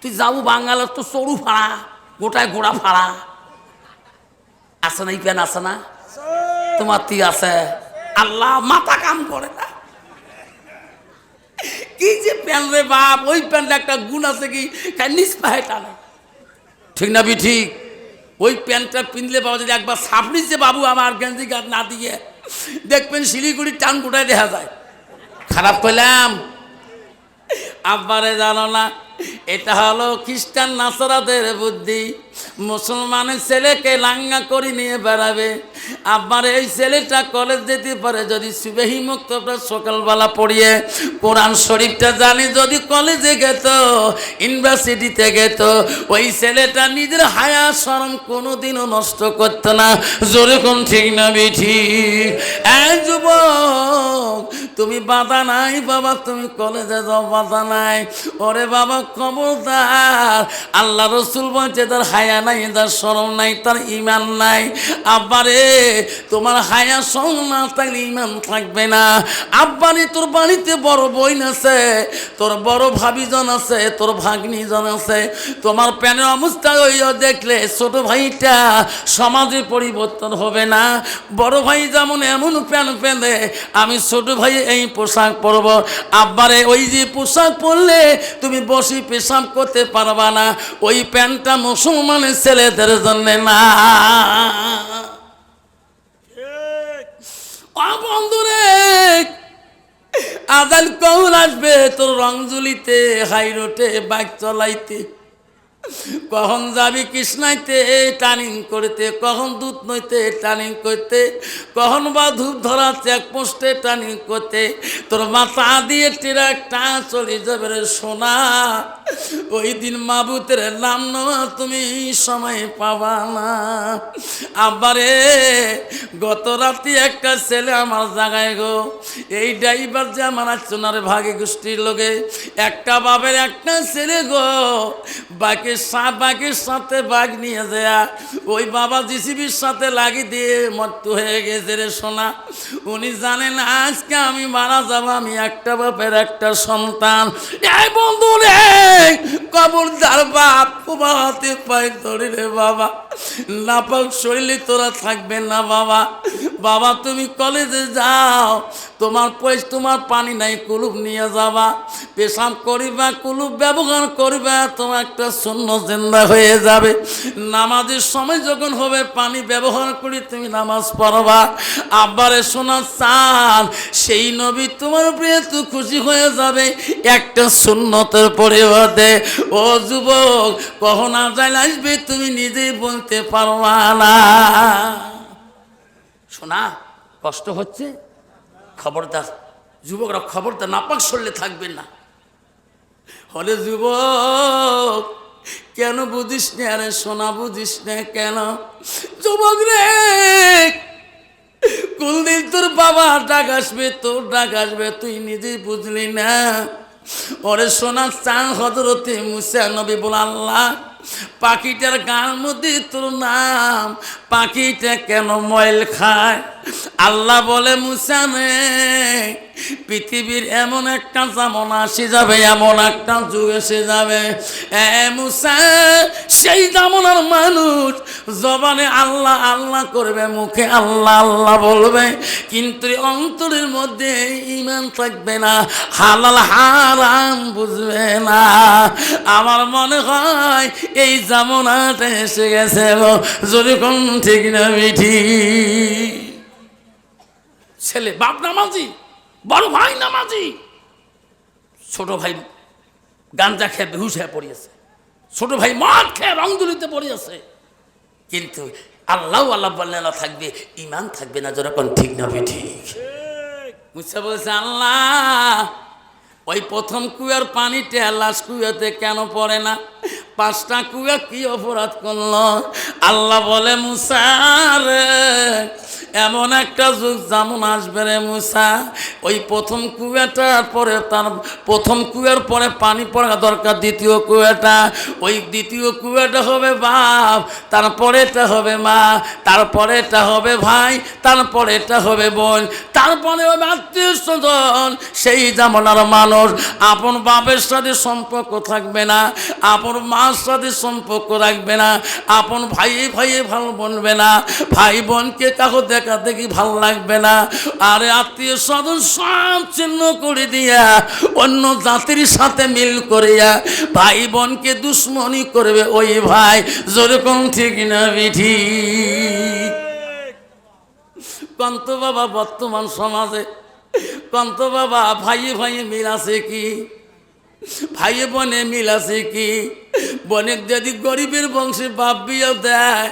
Speaker 1: তুই যাবো বাঙালোর তো সরু ফাড়া গোটায় গোড়া ফাড়া আছে না এই প্যান আছে না তোমার তুই আছে আল্লাহ মাথা কাম করে না কি যে প্যান রে বাপ ওই প্যান্টটা একটা গুণ আছে কি নিজ পায়ে টানে ঠিক না বি ঠিক ওই প্যান্টটা পিনলে বাবা যদি একবার সাপড়িছে বাবু আমার গেঞ্জি গাছ না দিয়ে দেখবেন শিলিগুড়ির টান গোটায় দেখা যায় খারাপ করলাম আব্বারে জানো না এটা হলো খ্রিস্টান নাসারাদের বুদ্ধি মুসলমানের ছেলেকে লাঙ্গা করে নিয়ে বেড়াবে আব্বার এই ছেলেটা কলেজ যেতে পারে যদি সুবেহি মুক্ত সকালবেলা পড়িয়ে কোরআন শরীফটা জানি যদি কলেজে গেত ইউনিভার্সিটিতে গেত ওই ছেলেটা নিজের হায়া শরম কোনোদিনও নষ্ট করত না জোরে কোন ঠিক না বিঠি এই যুবক তুমি বাধা নাই বাবা তুমি কলেজে যাও বাধা নাই ওরে বাবা খবরদার আল্লাহ রসুল বলছে তার হায়া নাই তার শরম নাই তার ইমান নাই আব্বারে তোমার হায়া শরম না থাকলে ইমান থাকবে না আব্বারে তোর বাড়িতে বড় বোন আছে তোর বড় ভাবিজন আছে তোর ভাগ্নি জন আছে তোমার প্যানের অবস্থা হইয়া দেখলে ছোট ভাইটা সমাজে পরিবর্তন হবে না বড় ভাই যেমন এমন প্যান পেলে আমি ছোট ভাই এই পোশাক পরব আব্বারে ওই যে পোশাক পরলে তুমি বসি পেশাব করতে পারবা না ওই প্যান্টটা মুসলমানের ছেলেদের জন্য না বন্ধুরে আজান কখন আসবে তোর রংজুলিতে হাইরোটে বাইক চলাইতে কখন যাবি কৃষ্ণাইতে টার্নিং করতে কখন দুধ নইতে টার্নিং করতে কখন বা ধূপ ধরা চেকপোস্টে টার্নিং করতে তোর মাথা দিয়ে ট্রাকটা চলে যাবে রে সোনা ওই দিন মাবুতের নাম নেওয়া তুমি সময় পাবা না আবারে গত রাতে একটা ছেলে আমার জায়গায় গো এই ড্রাইভার যে আমার সোনার ভাগে গোষ্ঠীর লোকে একটা বাবের একটা ছেলে গো বাকি বাঘের সাথে বাঘ নিয়ে যায় ওই বাবা জিসিবির সাথে লাগি দিয়ে মৃত্যু হয়ে গেছে রে সোনা। উনি জানেন আজকে আমি মারা যাব, আমি একটা বাপের একটা সন্তান। এই বন্ধু রে, কবরদার বাপ তোমার হাতে পায়ে ধরে রে বাবা, নাপাক শরীরে তোরা থাকবে না বাবা। বাবা তুমি কলেজে যাও, তোমার পানি নাই, কুলুপ নিয়ে যাবা, পেশাব করিবা, কুলুপ ব্যবহার করিবা, তোমার একটা শূন্য জিন্দা হয়ে যাবে। নামাজের সময় যখন হবে পানি ব্যবহার করি তুমি নামাজ পড়বা। আব্বারে শোনা চান সেই নবী তোমার উপরে তো খুশি হয়ে যাবে একটা সুন্নতের পরিবর্তে। ও যুবক, কখন আজাইল আসবে তুমি নিজেই বলতে পারবা না। শোনা কষ্ট হচ্ছে, খবরদার যুবকরা, খবরদার নাপাক শরীরে থাকবেন না। হলে যুবক কেন বুঝিস না? আরে সোনা বুঝিস না কেন? যুবক রে, কোনদিন তোর বাবা ডাক আসবে, তোর ডাক আসবে তুই নিজেই বুঝলি না। ওরে সোনা চান হযরতে মুসা নবী বল, আল্লাহ পাখিটার গান মধ্যে তোর নাম, পাখিটা কেন ময়ল খায়? আল্লাহ বলে মুসা রে, পৃথিবীর এমন একটা জামানা আসে যাবে, এমন একটা যুগ এসে যাবে মুসা, সেই জামানার মানুষ জবানে আল্লাহ আল্লাহ করবে, মুখে আল্লাহ আল্লাহ বলবে, কিন্তু অন্তরের মধ্যে ঈমান থাকবে না, হালাল হারাম বুঝবে না। আমার মনে হয় এই জামানাটা এসে গেছে, যদি কোন ঠিক না মিঠি। ছেলে বাপ নামাজি, বড় ভাই নামাজি, ছোট ভাই গাঞ্জা খেয়ে বেহুশ হয়ে পড়িয়েছে, ছোট ভাই মদ খেয়ে রংদুলিতে পড়িয়েছে, কিন্তু আল্লাহ আল্লাহ বললে না থাকবে, ইমান থাকবে না, যেরকম ঠিক না ঠিক। মুসা বলছে, আল্লাহ ওই প্রথম কুয়ার পানিটা লাস্ট কুয়াতে কেন পড়ে না? 5টা কুয়া কি অপরাধ করলো? আল্লাহ বলে, মুসা রে, এমন একটা যুগ যেমন আসবে রে মুসা, ওই প্রথম কুয়াটার পরে, তার প্রথম কুয়ার পরে পানি পড়া দরকার দ্বিতীয় কুয়াটা, ওই দ্বিতীয় কুয়াটা হবে বাপ, তারপরেটা হবে মা, তারপরেটা হবে ভাই, তারপরেটা হবে বোন, তারপরে হবে আত্মীয় স্বজন। সেই জামানার মানুষ আপন বাপের সাথে সম্পর্ক থাকবে না, আপন মার সাথে সম্পর্ক রাখবে না, আপন ভাইয়ে ভাইয়ে ভালো বলবে না, ভাই বোনকে কাকো দেখা দেখি ভালো লাগবে না, আরে আত্মীয় স্বজন সব চিহ্ন করে দিয়া অন্য জাতির সাথে মিল করিয়া ভাই বোনকে দুশ্মনী করবে ওই ভাই, যেরকম ঠিক না বিধি। কন্ত বাবা বর্তমান সমাজে, কন্ত বাবা ভাইয়ে ভাইয়ে মিল আছে কি? ভাইয়ে বনে মিল আছে কি? বনের যদি গরিবের বংশে বাপ বিয়ে দেয়,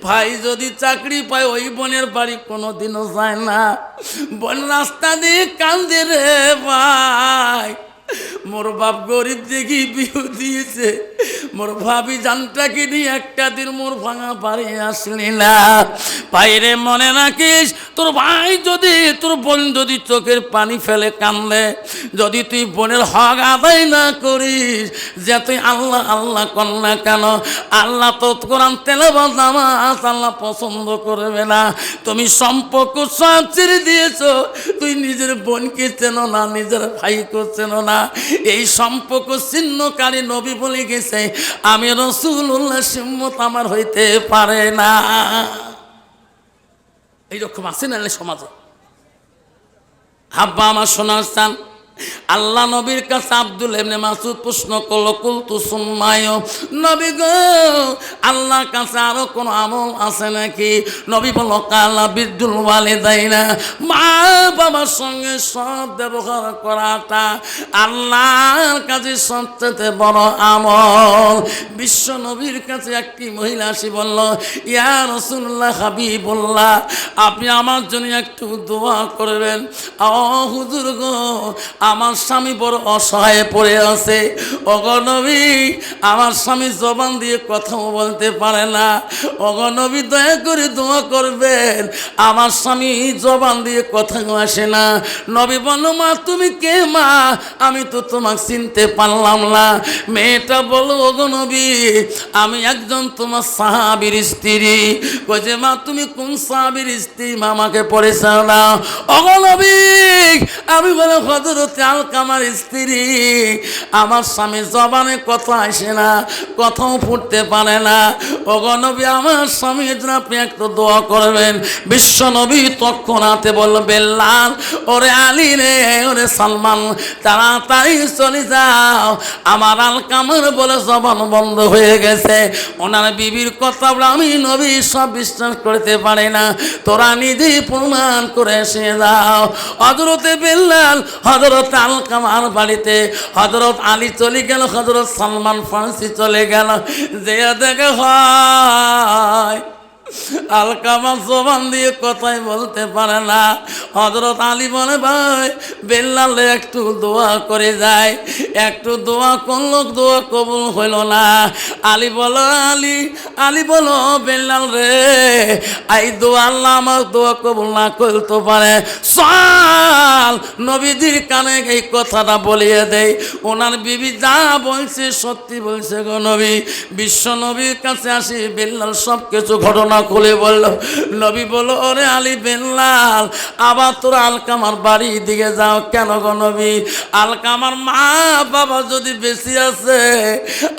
Speaker 1: ভাই যদি চাকরি পায় ওই বোনের বাড়ি কোনোদিনও যায় না, বোন রাস্তা দিয়ে কান্দে রে ভাই, মোর বাপ গরিব দেখি বিহু দিয়েছে, মোর ভাবি জানটাকে নিয়ে একটা দিন মোর ভাঙা বাড়ি আসলি না। বাইরে মনে রাখিস, তোর ভাই যদি, তোর বোন যদি চোখের পানি ফেলে কান্দে, যদি তুই বোনের হক আদায় না করিস, যে তুই আল্লাহ আল্লাহ কর না কেন, আল্লাহ তো কোরআন তেলাওয়াত নামাজ আল্লাহ পছন্দ করবে না। তুমি সম্পর্ক সব ছেড়ে দিয়েছ, তুই নিজের বোনকে চেনো না, নিজের ভাইকে চেনো না। এই সম্পর্ক ছিন্নকারী নবী বলে গেছে, আমি রাসূলুল্লাহ সুন্নাত আমার হইতে পারে না। এইরকম আছে না সমাজে? আব্বা আমার শোনার স্থান, আল্লাহ নবীর কাছে আব্দুল ইবনে মাসউদ প্রশ্ন করলো, কুলতু সুম্মায়ু, নবী গো আল্লাহর কাছে আরো কোন আমল আছে নাকি? নবী বলল, কালা বিদ্দুল ওয়ালিদাইনা, মা বাবার সঙ্গে সৎ ব্যবহার করাটা আল্লাহর কাছে সবচেয়ে বড় আমল। বিশ্ব নবীর কাছে একটি মহিলা আসি বলল, ইয়া রাসূলুল্লাহ হাবিবুল্লাহ, আপনি আমার জন্য একটু দোয়া করবেন। ও হুজুর গো, আমার স্বামী বড় অসহায় পড়ে আছে। ওগো নবী, আমার স্বামী জবান দিয়ে কথাও বলতে পারে না। ওগো নবী, দয়া করে দোয়া করবেন, আমার স্বামী জবান দিয়ে কথাও আসে না। নবী বলল, মা তুমি কে মা? আমি তো তোমাকে চিনতে পারলাম না। মেয়েটা বলল, ওগো নবী, আমি একজন তোমার সাহাবীর স্ত্রী। কইছে, মা তুমি কোন সাহাবীর স্ত্রী? মা আমাকে পরিচয় দাও। ওগো নবী, আমি বলে হযরত আলকামার স্ত্রী। আমার স্বামী জবানে কথা আসে না, কথাও ফুটতে পারে না। ওগো নবী, আমার স্বামীর জন্য আপনি একটু দোয়া করবেন। বিশ্ব নবী তৎক্ষণাতে বলল, বেল্লাল, ওরে আলী রে, ওরে সালমান, তাড়াতাড়ি চলে যাও, আমার আলকামার বলে জবান বন্ধ হয়ে গেছে। ওনার বিবির কথা আমি নবী সব বিশ্বাস করতে পারে না, তোরা নিজেই প্রমাণ করে এসে যাও। হযরতে বেল্লাল হযরত আলকামার বাড়িতে, হযরত আলী চলে গেল, হযরত সালমান ফার্সি চলে গেল। যে দেখে হয় আলকামা জবান দিয়ে কথাই বলতে পারে না। হযরত আলী বলে, ভাই বেল্লালে একটু দোয়া করে যায়। একটু দোয়া করলো, দোয়া কবুল হইল না। আলী বলো, আলী বলো, বেল্লাল রে, এই দোয়া আল্লাহ আমার দোয়া কবুল না করতে পারে, চল নবীজির কানে এই কথাটা বলিয়ে দেয়। ওনার বিবি যা বলছে সত্যি বলছে গো নবী। বিশ্ব নবীর কাছে আসি বেল্লাল সব কিছু ঘটনা খুলে বলল। নবী বলল, ওরে আলী বেল্লাল, আবার তোরা আলকামার বাড়ির দিকে যাও কেন গো নবী? আলকামার মা বাবা যদি বেশি আছে,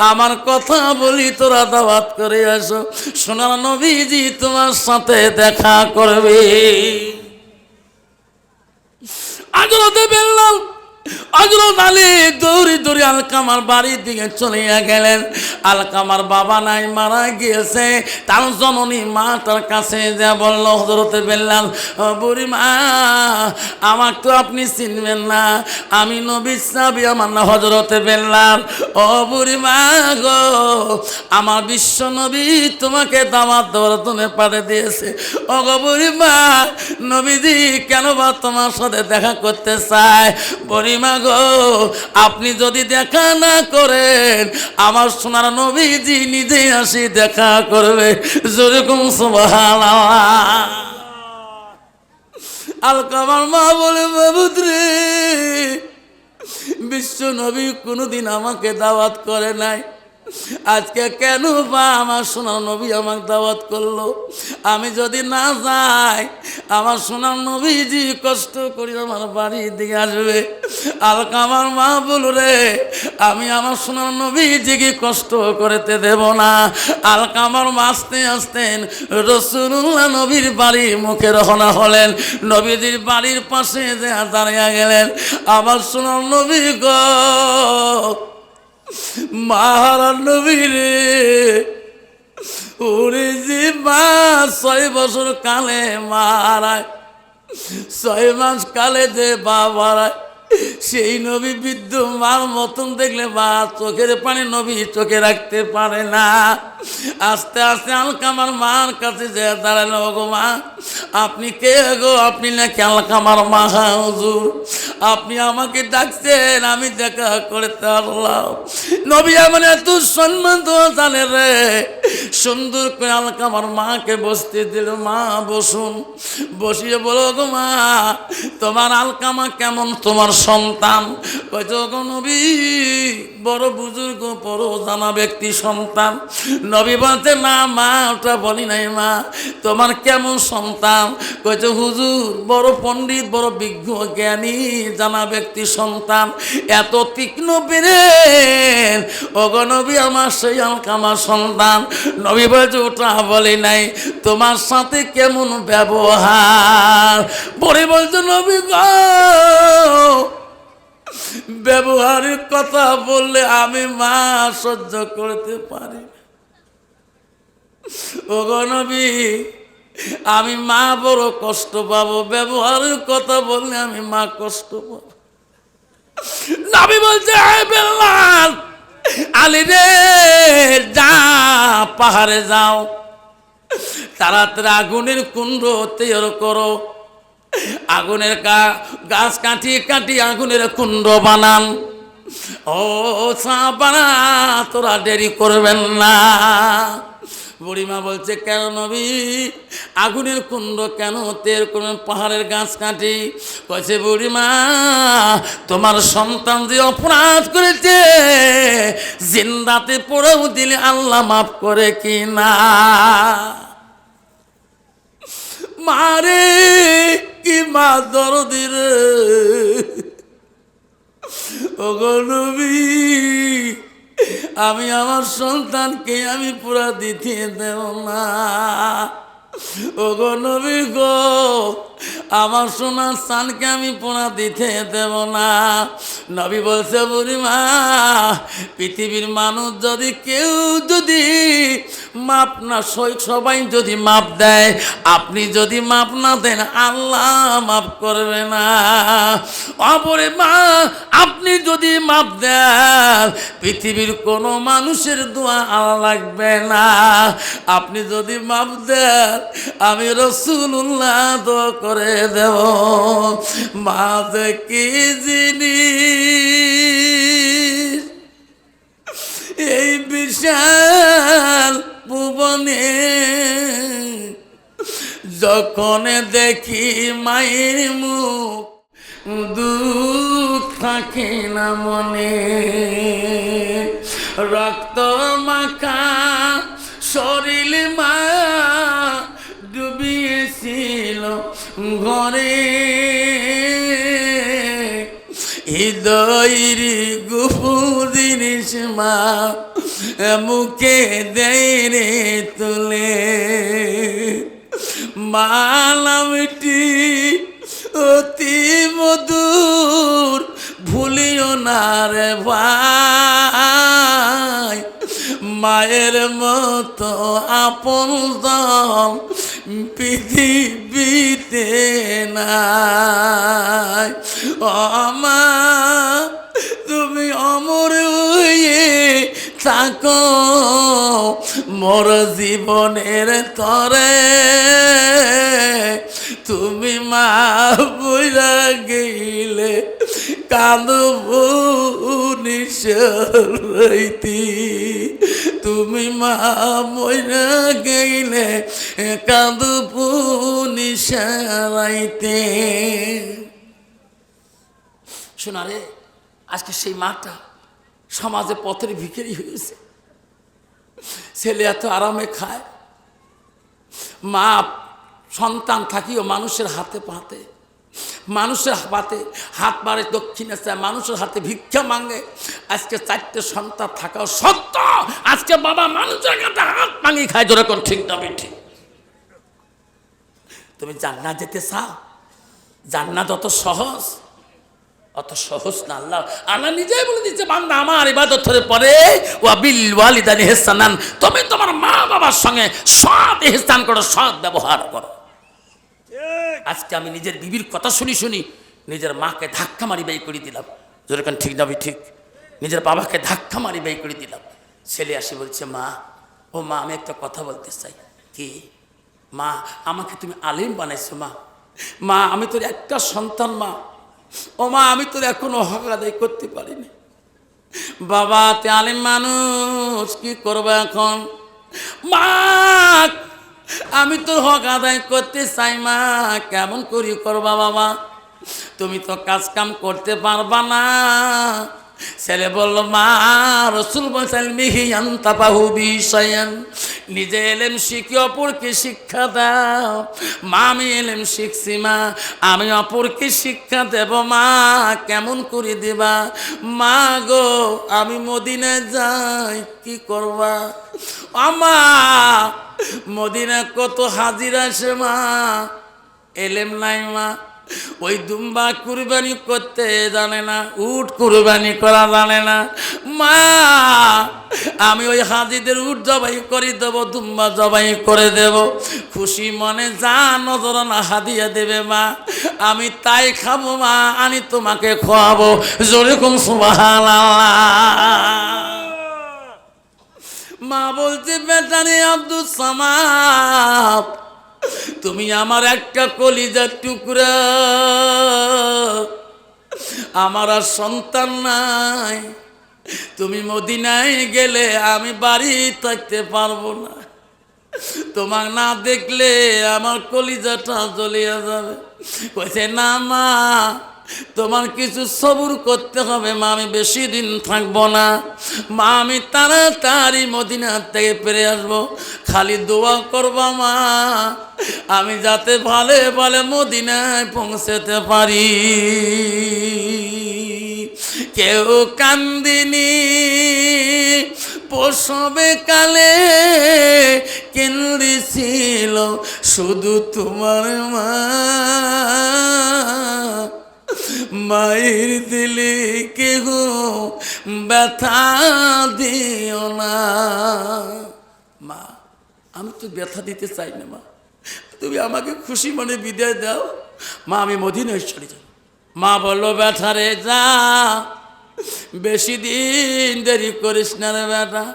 Speaker 1: আমার কথা বলি, তোরা দাওয়াত করে আসো, সোনার নবীজি তোমার সাথে দেখা করবে। হযরতে বেল্লাল, হযরত আলী দৌড়ি দৌড়ি আলকামার বাড়ির দিকে চলে গেলেন। আলকামার বাবা নাই, মারা গিয়েছে। তার জননী মা তার কাছে যা বলল, হযরতে বেল্লাল, বুড়ি মা, আমার তো আপনি চিনবেন না, আমি নবীর সাহাবী, আমার না হযরতে বেল্লাল। ও বুড়ি মা গো, আমার বিশ্ব নবী তোমাকে দাওয়াত দেওয়ার জন্য পাঠিয়ে দিয়েছে। ও গো বুড়ি মা, নবীজি কেন বা তোমার সাথে দেখা করতে চায়? বুড়িমা গো, আপনি যদি দেখা না করেন, আমার সোনার নবীজি নিজেই আসি দেখা করবে। যেরকম সুবহানাল্লাহ। আলকামার মা বলে, বাবুদ্রে, বিশ্ব নবী কোনোদিন আমাকে দাওয়াত করে নাই, আজকে কেন বা আমার সোনার নবী আমাকে দাওয়াত করলো? আমি যদি না যাই, আমার সোনার নবীজি কষ্ট করি আমার বাড়ির দিকে আসবে। আলকামার মা বল, রে, আমি আমার সোনার নবীজিকে কষ্ট করতে দেব না। আলকামার মা আস্তে আস্তে রাসূলুল্লাহ নবীর বাড়ির মুখে রওনা হলেন। নবীজির বাড়ির পাশে যে দাঁড়িয়ে গেলেন। আমার সোনার নবী গো, মাহারান নবী রে, ওরে যে মা 6 বছর কালে মারায়, 6 মাস কালে যে বাবারায়, সেই নবী বৃদ্ধ মার মতন দেখলে মা চোখের পানি নবী চোখে রাখতে পারে না। আস্তে আস্তে আলকামার মার কাছে যে দাঁড়ালো, গো মা, আপনি কে গো? আপনি নাকি আলকামার মা? হুজুর, আপনি আমাকে ডাকছেন, আমি দেখা করতে আসলাম। নবী আমার এত সম্মান তো জানে রে। সুন্দর করে আলকামার মাকে বসতে দিল। মা বসুন। বসিয়ে বলো, গো মা, তোমার আলকামা কেমন, তোমার সন্তান? কইতো, গো নবী, বড় বুজুর্গ, বড় জানা ব্যক্তি সন্তান। নবী বলতে, না মা, ওটা বলি নাই মা, তোমার কেমন সন্তান? কইতো, হুজুর, বড় পণ্ডিত, বড় বিজ্ঞ জ্ঞানী জানা ব্যক্তি সন্তান। এত তীক্ষ্ণ ব্রেন, ওগো নবী, আমার সেই আলকামার সন্তান। নবী বলছে, ওটা বলি নাই, তোমার সাথে কেমন ব্যবহার? পরে বলছে, নবী গো, ব্যবহারের কথা বললে আমি মা সহ্য করতে পারি না। ওগো নবী, আমি মা বড় কষ্ট পাবো, ব্যবহারের কথা বললে আমি মা কষ্ট পাবো। নবী বলছে, বেল্লাল, আলী রে, যা পাহাড়ে যাও, তাড়াতাড়ি আগুনের কুণ্ড তৈরি করো, আগুনের গাছ কাটি আগুনের কুণ্ড বানান। ও সাহাবারা তোরা দেরি করবেন না। বুড়িমা বলছে কেন নবী, আগুনের কুণ্ড কেন তের করবেন, পাহাড়ের গাছ কাটি? কয়েছে বুড়িমা তোমার সন্তান যে অপরাধ করেছে জিন্দাতে পড়েও দিলে আল্লাহ মাফ করে কি না? মারে কি মা দরদি রে, ওগো নবী আমি আমার সন্তানকে আমি পুরা দিতে দেব না। ওগো নবী গো আমার সোনার স্থানকে আমি পুরা দিতে দেব না। নবী বলছে বুড়িমা পৃথিবীর মানুষ যদি কেউ যদি মাপ না সবাই যদি মাপ দেয়, আপনি যদি মাপ না দেন আল্লাহ মাপ করবে না। অপরে মা আপনি যদি মাপ দেন পৃথিবীর কোনো মানুষের দোয়া আল্লাহ লাগবে না। আপনি যদি মাপ দেন আমি রাসূলুল্লাহ দোয়া করে দেব। মা কি জিনিস এই বিশাল ভুবনে, যখন দেখি মায়ের মুখ দুঃখ থাকে না মনে। রক্ত মাখা শরীর মা ডুবিয়েছিল ঘরে, হৃদয়ের গুপুর জিনিস মা মুখে দেয় রে তুলে। মালামটি অতি মধুর ভুলিও না রে ভাই, মায়ের মতো আপন দল পৃথিবীতে নাই। আমা তুমি অমর হয়ে থাকো মোর জীবনের তরে, তুমি মা বইরা গেলে কাঁদব নিশাইতি, তুমি মা বইরা গেলে কাঁদব নিশাইতে। শোনা রে, আজকে সেই মাটা সমাজে পথের ভিখারি হয়েছে। ছেলে এত আরামে খায়, মা সন্তান থাকিও মানুষের হাতে পাতে, মানুষের পাতে হাত মারে দক্ষিণে চায়, মানুষের হাতে ভিক্ষা মাঙ্গে। আজকে 4টে সন্তান থাকাও সত্য আজকে বাবা মানুষের কাছে হাত মাঙ্গি খায়। যেরকম ঠিক না ঠিক? তুমি জান্নাত যেতে চাও? জান্নাত অত সহজ? অত সহজ না। আল্লাহ নিজেই বলে দিচ্ছে বান্দা আমার ইবাদতের পরে ওয়া বিল ওয়ালিদাইনি ইহসানান, তুমি তোমার মা বাবার সঙ্গে সৎ ইহসান করো, সৎ ব্যবহার করো। আজকে আমি নিজের বিবির কথা শুনি নিজের মাকে ধাক্কা মারি বের করে দিলাম। যেরকম ঠিক না ঠিক? নিজের বাবাকে ধাক্কা মারি বের করে দিলাম। ছেলে আসি বলছে মা, ও মা আমি একটা কথা বলতে চাই। কি? মা আমাকে তুমি আলিম বানাইছো মা, মা আমি তোর একটা সন্তান মা, ও মা আমি তোর এখনো হক আদায় করতে পারিনি। বাবা তে আলিম মানুষ কি করবো এখন? মা আমি তোর হক আদায় করতে চাই মা, কেমন করি করবা বাবা? তুমি তো কাজ কাম করতে পারবা না। ছেলে বলল মা রাসূল বলেছেন মিহিয়ান তাবাহু বিশায়ান, নিজে এলেম শিখি অপরকে শিক্ষা দাও। মা আমি এলেম শিখছি মা, আমি অপরকে শিক্ষা দেব মা, কেমন করে দেবা? মা গো আমি মদিনায় যাই, কি করবা? আমা মদিনায় কত হাজির আসে মা, এলেম নাই মা। ওই দুম্বা কুরবানি করতে জানে না, উট কুরবানি করা জানে না মা। আমি ওই হাজিদের উট জবাই করে দেব, দুম্বা জবাই করে দেব, খুশি মনে যা নজরানা হাদিয়া দেবে মা, আমি তাই খাবো মা, আমি তোমাকে খাওয়াবো। জোরে কোন সুবহানাল্লাহ। মা বলছে বেচারি আব্দুল সামাদ তুমি আমার একটা কলিজার টুকরা, আমার আর সন্তান নাই, তুমি মদিনায় গেলে আমি বাড়ি থাকতে পারবো না, তোমার না দেখলে আমার কলিজাটা জ্বলিয়া যাবে। কইছে না মা, তোমার কিছু সবুর করতে হবে মা, আমি বেশি দিন থাকবো না মা, আমি তাড়াতাড়ি মদিনা থেকে ফিরে আসবো, খালি দোয়া করবা মা, আমি যাতে ভালো ভালো মদিনায় পৌঁছতে পারি। কেউ কান্দিনি প্রসবে কালে, কেন্দ্রেছিল শুধু তোমার মা, মায়ের দিলে কেহ ব্যথা দিও না। মা আমি তো ব্যথা দিতে চাই না মা, তুমি আমাকে খুশি মনে বিদায় দাও মা, আমি মদিনায় চলে যাব। মা বললো ব্যথা রে যা, বেশি দিন দেরি করিস না রে বেটা।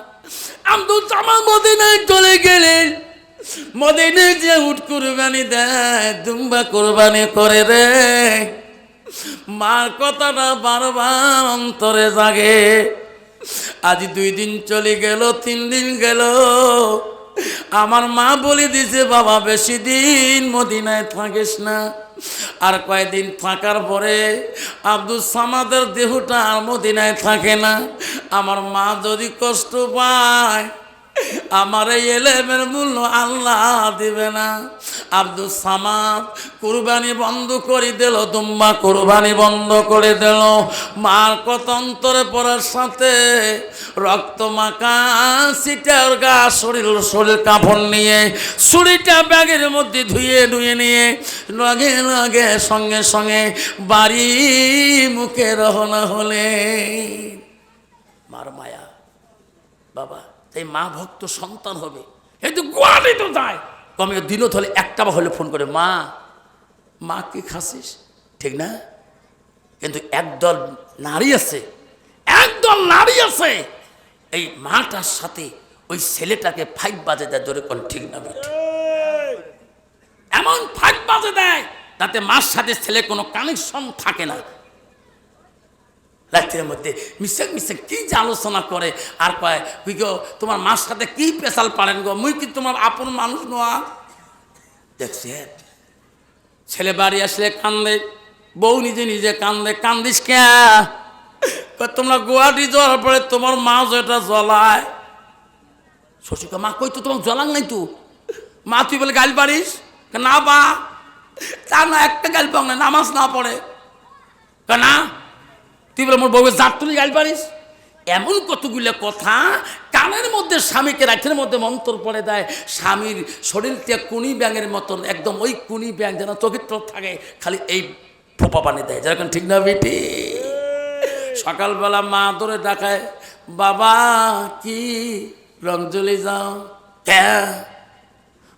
Speaker 1: আব্দুল সামাদ মদিনায় চলে গেলেন, মদিনায় যে উট কুরবানি দেয়, দুম্বা কুরবানি করে রে, মার কথাটা বারবার অন্তরে জাগে। আজ 2 দিন চলে গেল, 3 দিন গেল, আমার মা বলে দিছে বাবা বেশি দিন মদিনায় থাকিস না। আর কয়েকদিন থাকার পরে আব্দুল সামাদের দেহটা আর মদিনায় থাকে না। আমার মা যদি কষ্ট পায়, আমার এই এলেমের মূল্য আল্লাহ দিবে না। আব্দুল সামাদ কুরবানি বন্ধ করে দিল, দুম্বা কুরবানি বন্ধ করে দিল। মার কত অন্তরে পড়ার সাথে রক্ত মাখা সিটার গা শরীর কাপড় নিয়ে ছুরিটা ব্যাগের মধ্যে ধুয়ে নিয়ে লগে লগে সঙ্গে সঙ্গে বাড়ি মুখে রওনা হলে। মার মায়া বাবা, এই মা ভক্ত সন্তান হবে, এই তো গোয়ালে তো যায় কমে দিনও তাহলে একটা হলে ফোন করে মা, মা কি খাসিস, ঠিক না? কিন্তু একদল নারী আছে, এই মাটার সাথে ওই ছেলেটাকে 5 বাজে দেয়, ধরে কোন ঠিক না বেটা, এমন 5 বাজে দেয় তাতে মার সাথে ছেলে কোনো কানেকশন থাকে না। রাত্রের মধ্যে মিশে কি যে আলোচনা করে, আর কয় তুই গো তোমার মার সাথে কি পেশাল পারেন গো, মুই কি তোমার আপন মানুষ নোয়া। দেখছি ছেলে বাড়ি আসলে কান্দে, বউ নিজে নিজে কান্দে, কান্দিস কে? তোমরা গুয়াহাটি যাওয়ার পরে তোমার মা যেটা জ্বলায়, শ্বশুরকে মা কই তো তোমার জ্বলাং নাই তো মা, তুই বলে গাল পারিস না বা, তা না একটা গাল পাও না, নামাজ না পড়ে না, তুই বলে মোর বউয়ের জাত তুলি গাল পারিস। এমন কতগুলো কথা কানের মধ্যে স্বামীকে রাখের মধ্যে মন্তর পড়ে দেয়। স্বামীর শরীরটা কুনি ব্যাঙের মতন, একদম ওই কুনি ব্যাঙ যেন চোখের থাকে, খালি এই ফোপা পানি দেয়, যেরকম ঠিক না বেটি? সকালবেলা মা ধরে ডাকায়, বাবা কি রংজলি যাও কে?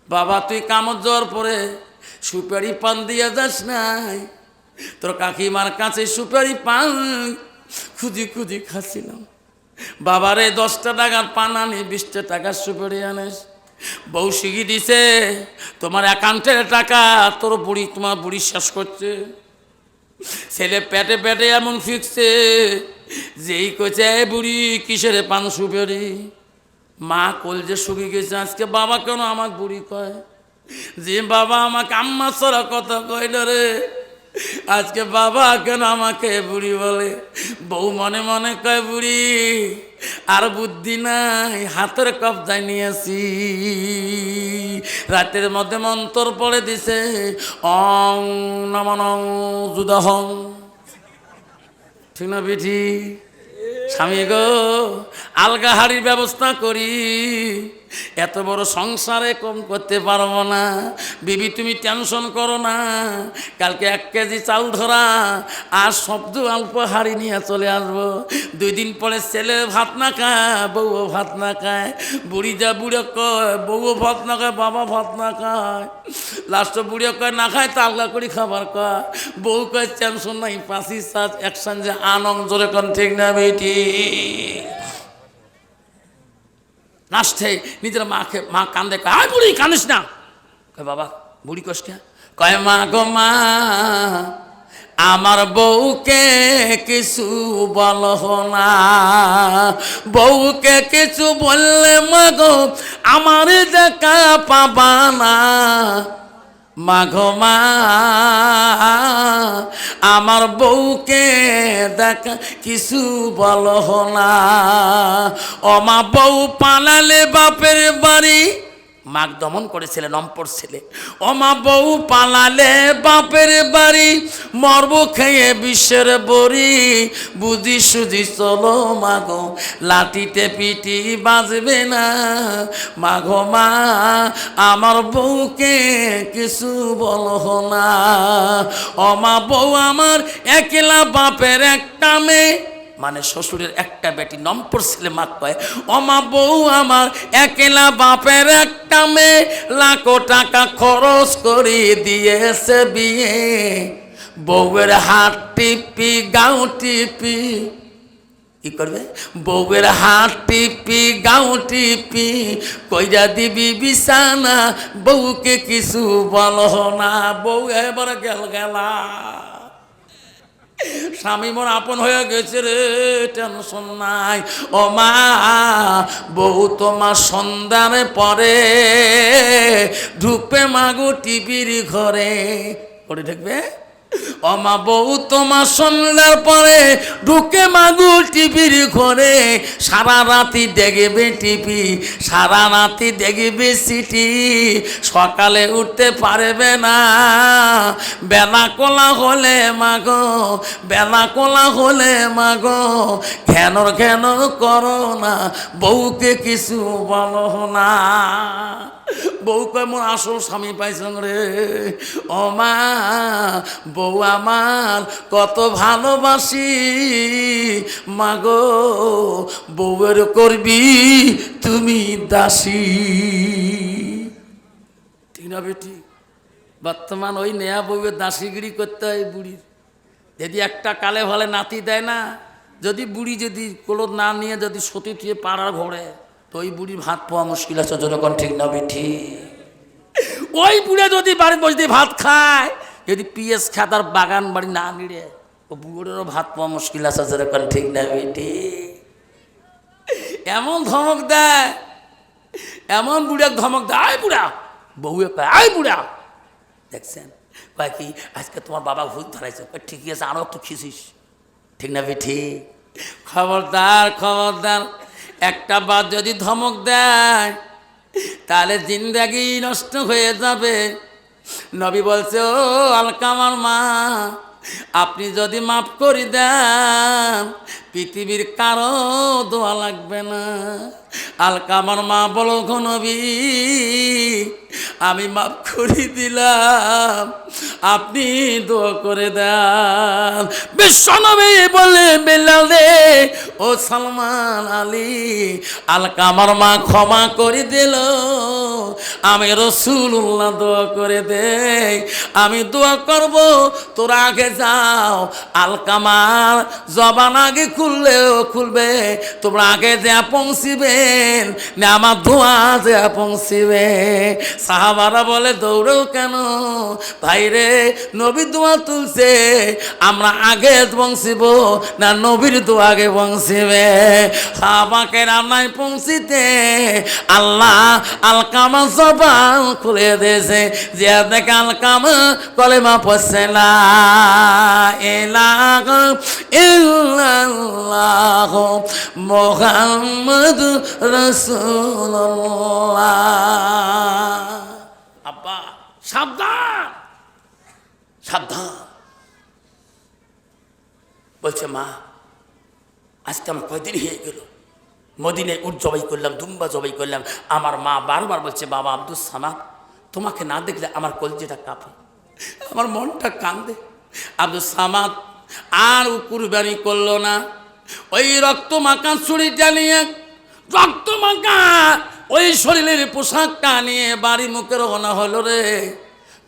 Speaker 1: বাবা তুই কামত যাওয়ার পরে সুপারি পান দিয়ে যাস নাই? তোর কাকিমার কাছে সুপারি পান খুঁজি খাচ্ছিলাম। বাবারে 10টা টাকার পান আনি, 20টা টাকার সুপারি আনিস। বউ শিখি দিছে তোমার অ্যাকাউন্টের টাকা তোর বুড়ি, তোমার বুড়ি শেষ করছে। ছেলে পেটে পেটে এমন ফিকছে, যেই কইছে বুড়ি কিসের পান সুপারি। মা কলজে শুকিয়ে গেছে, আজকে বাবা কেন আমাকে বুড়ি কয়? যে বাবা আমাকে আম্মা ছাড়া কথা কয় না রে, আজকে বাবা কেন আমাকে বুড়ি বলে? বউ মনে মনে কয় বুড়ি আর বুদ্ধি নাই, হাতের কবজায় নিয়েছি। রাতের মধ্যে মন্তর পড়ে দিছে, অং নমনং যুদহং, ঠিক না বিঠি? স্বামী গো আলগা হাড়ির ব্যবস্থা করি, এত বড় সংসারে কম করতে পারবো না। বিবি তুমি টেনশন করো না, কালকে 1 কেজি চাল ধরা আর শব্দ অল্প হাড়ি নিয়ে চলে আসবো। 2 দিন পরে ছেলে ভাত না খায়, বউও ভাত না খায়। বুড়ি যা বুড়ো কয় বউও ভাত না খায়, বাবা ভাত না খায়। লাস্ট বুড়িও কয় না খায় তা আলগা করে খাবার কয়। বউ কয় টেনশন নাই, 5 সাজ একসঙ্গে আনন্দ জোরে কোন ঠিক না বেটি? নাচতে নিজের মা কান্দে কয়, আয় বুড়ি কাঁদিস না। কয় বাবা বুড়ি কষ্ট কয় মা গো মা আমার বউকে কিছু বলো না, বউকে কিছু বললে মা গো আমার দেখা পাবা না। মাঘো মা আমার বউকে দেখা কিছু বলো না। ও মা বউ পালালে বাপের বাড়ি, মাঘ দমন করেছিলেন অম্পর ছেলে। ও মা বউ পালালে বাপের বাড়ি, মরব খেয়ে বিশ্বের বড়ি, বুঝি সুঝি চলো মাগো লাঠিতে পিটি বাজবে না। মাগো মা আমার বউকে কিছু বলো না। ও মা বউ আমার একলা বাপের একটা মেয়ে, মানে শ্বশুরের একটা বেটি নম্পর ছেলে মাক কয় ও মা বউ আমার একলা বাপের একটা মেয়ে, লাখো টাকা খরচ করে দিয়েছে বিয়ে, বউয়ের হাত টিপি গাও টিপি, কি করবে বউয়ের হাত টিপি গাও টিপি, কইরা দিবি বিছানা বউকে কিছু বলো না। বউ এবার গেলা স্বামী মোর আপন হয়ে গেছে রে, টেনশন নাই। ও মা বউ তোমার সন্ধানে পরে ঢুকবে মাগো টিভির ঘরে, করে ঢুকবে। ও মা বউ তোমার সন্ধ্যার পরে ঢুকে মাগু টিভির ঘরে, সারা রাতি দেখবে টিভি, সারা রাতি দেখবে সিটি, সকালে উঠতে পারবে না। বেলা কোলা হলে মাগো, বেলা কোলা হলে মাগো ঘ্যানর ঘ্যানর করো না, বউকে কিছু বলো না। বউ কয় মোর আসল স্বামী পাইছেন রে। ও মা বউ আমার কত ভালোবাসি, মাগো বউয়ের করবি তুমি দাসী। ঠিক না বেটি? বর্তমান ওই নেয়া বউয়ের দাসীগিরি করতে হয় বুড়ির। যদি একটা কালে ভালে নাতি দেয় না, যদি বুড়ি যদি কোলো না নিয়ে যদি সতী থুয়ে পাড়ার ঘরে, তো ওই বুড়ির ভাত পাওয়া মুশকিল আছে। যখন ঠিক না বেঠি? ওই বুড়ে যদি বাড়ি বসে ভাত খায়, যদি পিএস খাতার বাগান বাড়ি না নিড়ে, ও বুড়েরও ভাত পাওয়া মুশকিল আছে। যখন ঠিক না বেঠি? এমন ধমক দেয়, এমন বুড়ে ধমক দেয়, আয় বুড়া, বউয়ে কয় আয় বুড়া। দেখছেন কয় কি আজকে তোমার বাবা ভূত ধরাইছে, ঠিকই আছে আরো একটু খিসিস। ঠিক না বেঠি? খবরদার খবরদার, একটা বাদ যদি ধমক দেয় তাহলে জিন্দেগি নষ্ট হয়ে যাবে। নবী বলছে ও আলকামার মা, আপনি যদি মাফ করে দেন পৃথিবীর কারো দোয়া লাগবে না। আলকামার মা বলো গো নবী আমি মাফ করে দিলাম, আপনি দোয়া করে দেন। বিশ্বনবী বলে বেলাল রে ও সালমান আলী, আলকামার মা ক্ষমা করে দিল, আমি রাসূলুল্লাহ দোয়া করে দেই, আমি দোয়া করব তোরা আগে যাও। আলকামার জবান আগে খুললেও খুলবে, তোমরা আগে যা পৌঁছিবেন না আমার দোয়া যা পৌঁছিবে। সাহাবারা বলে দৌড়েও কেন ভাইরে, নবী দোয়া তুলছে, আমরা আগে পৌঁছিব না নবীর দোয়া আগে পৌঁছিবে? সাহাবাকে রান্নায় পৌঁছিতে আল্লাহ আলকামা জবান খুলে দিয়েছে, যে দেখে আলকামা কলেমা পড়ছে না ইলাহা ইল্লাল্লাহ মুহাম্মাদুর রাসূলুল্লাহ। আব্বা সাবধান সাবধান, বলছে মা আজকে আমার কয়দিন হয়ে গেল মদিনায় উট জবাই করলাম, দুম্বা জবাই করলাম। আমার মা বারবার বলছে বাবা আব্দুস সামাদ তোমাকে না দেখলে আমার কলজেটা কাঁপে, আমার মনটা কান্দে। আব্দুস সামাদ আর কুরবানি করলো না, ওই রক্ত মাখা ছুরিটা নিয়ে, রক্ত মাখা ওই শরীরের পোশাকটা নিয়ে বাড়ি মুখে রওনা হলো রে।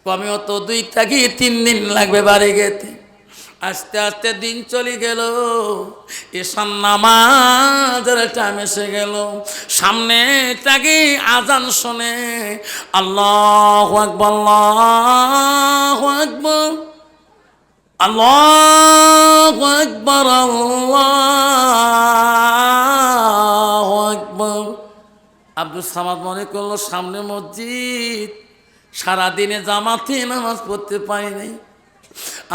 Speaker 1: কমেও তো 2 থেকে 3 দিন লাগবে বাড়ি গেতে। আস্তে আস্তে দিন চলে গেল, ঈশান নামাজের টাইম এসে গেল। সামনে তাকে আজান শোনে, আল্লাহু আকবার, আল্লাহু আকবার, আল্লাহু আকবার, আল্লাহু আকবার। আব্দুল সামাদ মনে করলো সামনে মসজিদ, সারাদিনে জামাতে নামাজ পড়তে পারি নাই,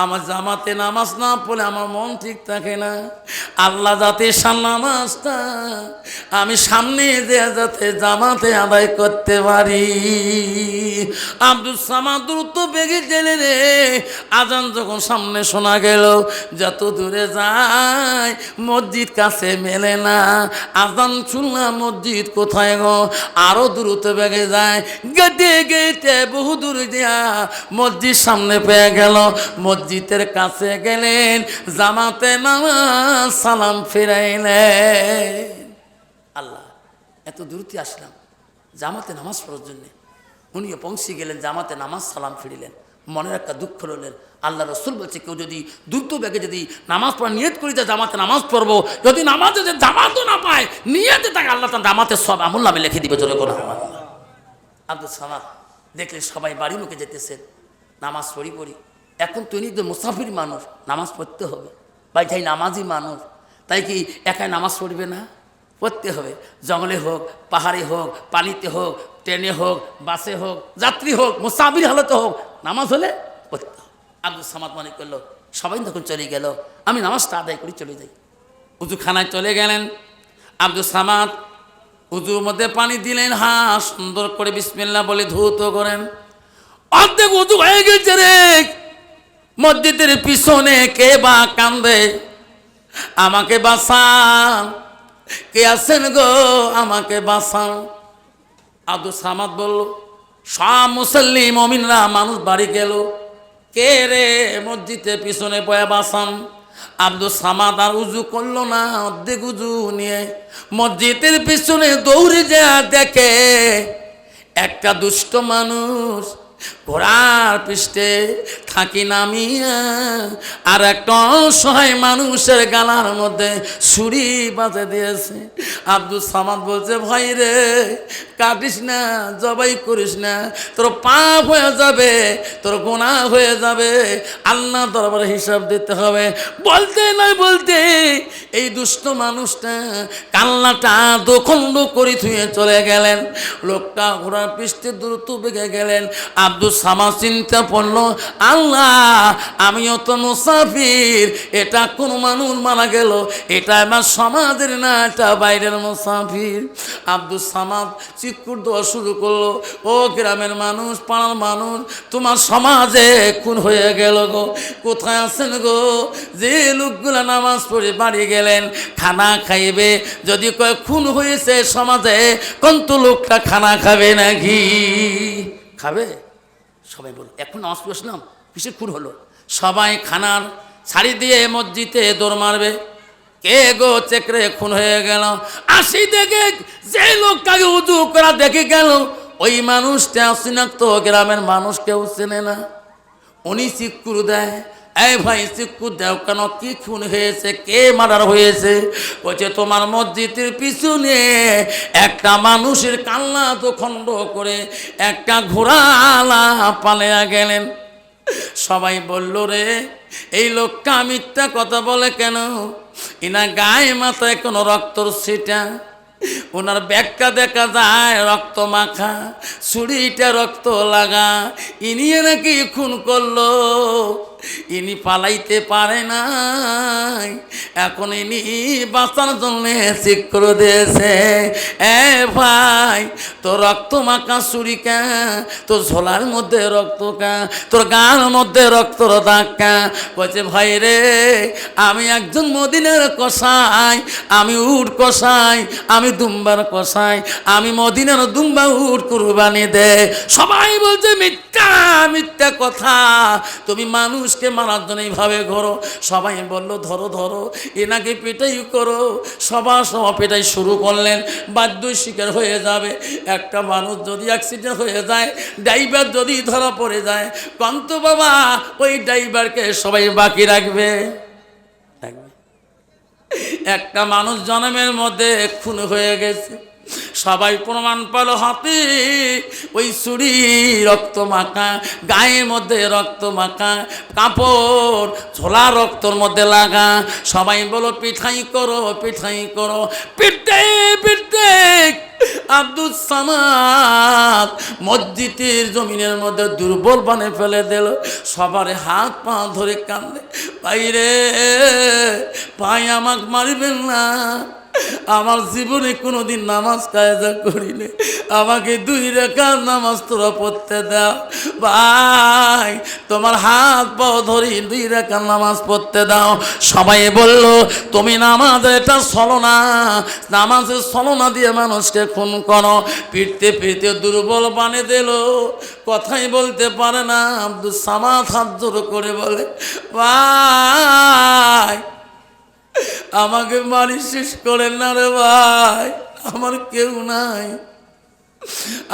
Speaker 1: আমার জামাতে নামাজ না পড়লে আমার মন ঠিক থাকে না। আল্লাহ যাতে নামাজটা আমি সামনে যে যাতে জামাতে আদায় করতে পারি। আব্দুল সামাদ দ্রুত বেগে গেলে রে, আজান যখন সামনে শোনা গেল, যত দূরে যায় মসজিদ কাছে মেলে না। আজান শুনলাম, মসজিদ কোথায় গো? আরো দ্রুত বেগে যায়, গেটে গেটে বহু দূর দিয়া মসজিদ সামনে পেয়ে গেল। মসজিদের কাছে গেলেন, জামাতে নামাজ সালাম ফিরাইলেন। আল্লাহ, এত দূরতে আসলাম জামাতে নামাজ পড়ার জন্যে, উনিও পৌঁছে গেলেন, জামাতে নামাজ সালাম ফিরিলেন। মনের একটা দুঃখ রইলেন। আল্লাহ রসুল বলছে, কেউ যদি দ্রুত বেগে যদি নামাজ পড়া নিয়ত করি যে জামাতে নামাজ পড়বো, যদি নামাজে যে জামাতও না পায়, নিয়তে তাকে আল্লাহ তার জামাতে সব আমল নামে লিখে দিবে। জোরে করে আব্দুল সামাদ দেখলে সবাই বাড়ি মুখে যেতেছেন, নামাজ পড়ি। এখন তুই তো মুসাফির মানুষ, নামাজ পড়তে হবে। ভাই যাই নামাজি মানুষ, তাই কি একাই নামাজ পড়বে না? পড়তে হবে। জঙ্গলে হোক, পাহাড়ে হোক, পানিতে হোক, ট্রেনে হোক, বাসে হোক, যাত্রী হোক, মুসাফির হালতে হোক, নামাজ হলে পড়তে হবে। আব্দুল সামাদ মনে করলো সবাই তখন চলে গেল, আমি নামাজটা আদায় করে চলে যাই। উজুখানায় চলে গেলেন আব্দুল সামাদ, উজুর মধ্যে পানি দিলেন, সুন্দর করে বিসমিল্লাহ বলে ধৌত করেন। অর্ধেক উজু হয়ে গেছে রে, মসজিদের পিছনে কে বা কান্দে, আমাকে বাঁচান, কে আছেন গো আমাকে বাঁচান। আব্দুল সামাদ বলল, সব মুসল্লি মুমিনরা মানুষ বাড়ি গেল, কে রে মসজিদের পিছনে বয়া বাঁচান। আব্দুল সামাদ আর উজু করলো না, অর্ধেক উজু নিয়ে মসজিদের পিছনে দৌড়ে যা দেখে একটা দুষ্ট মানুষ ঘোড়ার পৃষ্ঠে থাকি নামিয়া আর একটা অসহায় মানুষের গালার মধ্যে ছুরি বাঁধে দিয়েছে। আব্দুল সামাদ বলছে, ভাই রে কাটিস না, জবাই করিস না, তোর পাপ হয়ে যাবে, তোর গুনাহ হয়ে যাবে, আল্লাহ দরবারে হিসাব দিতে হবে। বলতে নয় বলতে এই দুষ্ট মানুষটা কান্নাটা দোখণ্ড করে থুয়ে চলে গেলেন। লোকটা ঘোড়ার পৃষ্ঠে দ্রুত বেগে গেলেন। আব্দুল সামাদ চিন্তা পড়লো, আল্লাহ আমিও তো মুসাফির, এটা কোন মানুষ মারা গেল, এটা আমার সমাজের না, এটা বাইরের মুসাফির। আব্দুল সামাদ চিৎকার দেওয়া শুরু করলো, ও গ্রামের মানুষ, পাড়ার মানুষ, তোমার সমাজে খুন হয়ে গেল গো, কোথায় আছেন গো? যে লোকগুলা নামাজ পড়ে বাড়ি গেলেন, খানা খাইবে, যদি কয় খুন হয়েছে সমাজে, কত লোকটা খানা খাবে নাকি? খাবে? সবাই বলো, এখন নামাজ পড়ছিলাম, কিসের খুন হলো? সবাই খানার ছাড়ি দিয়ে মসজিদে দৌড় মারবে। কে গো চেকরে খুন হয়ে গেল? আসি দেখে যে লোকটাকে উজু করা দেখে গেল, ওই মানুষটা অচিনাক্ত, গ্রামের মানুষ কেউ চেনে না। উনি চিৎকার দেয়, এই ভাই চিৎকার দেও কেন? কি খুন হয়েছে? কে মার্ডার হয়েছে? বলছে, তোমার মসজিদের পিছনে একটা মানুষের কান্না তো খণ্ড করে একটা ঘোড়ালা পালিয়ে গেলেন। সবাই বলল, রে এই লোকটা মিথ্যা কথা বলে কেন? ইনা গায়ে মাথায় কোনো রক্তর ছিটা, ওনার ব্যাগটা দেখা যায় রক্ত মাখা, ছুরিটা রক্ত লাগা, ইনি নাকি খুন করলো, ইনি পালাইতে পারে নাই, এখন ইনি বাঁচার জন্য চিৎকার দিয়েছে। এ ভাই, তোর রক্ত মাখা ছুরি কা, তোর ঝোলার মধ্যে রক্ত কা, তোর গার মধ্যে রক্তর দাগ কা? বলছে, ভাই রে আমি একজন মদিনার কসাই, আমি উট কসাই, আমি দুম্বার কসাই, আমি মদিনার দুম্বা উট কুরবানি দে। সবাই বলছে, মিথ্যা মিথ্যা কথা, তুমি মানুষ মানুষকে মারার জন্য এইভাবে ঘোরো। সবাই বলল ধরো ধরো, এনাকে পেটাই করো। সবার পেটাই শুরু করলেন, বাধ্যই শিকার হয়ে যাবে। একটা মানুষ যদি অ্যাক্সিডেন্ট হয়ে যায়, ড্রাইভার যদি ধরা পড়ে যায়, কন্ত বাবা ওই ড্রাইভারকে সবাই বাকি রাখবে? একটা মানুষ জন্মের মধ্যে খুন হয়ে গেছে, সবাই প্রমাণ পেল হাতে ওই ছুরি রক্ত মাখা, গায়ের মধ্যে রক্ত মাখা, কাপড় ঝোলা রক্তর মধ্যে লাগা। সবাই বলো পিঠাই করো, পিঠাই করো। পিঠে পিঠে আব্দুল সামাদ মসজিদের জমিনের মধ্যে দুর্বল বানে ফেলে দিল। সবার হাত পা ধরে কান্দে, বাইরে ভাই আমাকে মারবেন না, আমার জীবনে কোনোদিন নামাজ কায়দা করিনি, আমাকে 2 রাকাত নামাজ তোরা পড়তে দাও। ভাই তোমার হাত পাও ধরি 2 রাকাত নামাজ পড়তে দাও। সবাই বলল তুমি নামাজের এটা ছলনা, নামাজের ছলনা দিয়ে মানুষকে খুন করো। পিটতে পিটতে দুর্বল বানিয়ে দিল, কথাই বলতে পারে না। আব্দুল সামাদ হাত জোর করে বলে, ভাই আমাকে মারি শেষ করেন না রে ভাই, আমার কেউ নাই,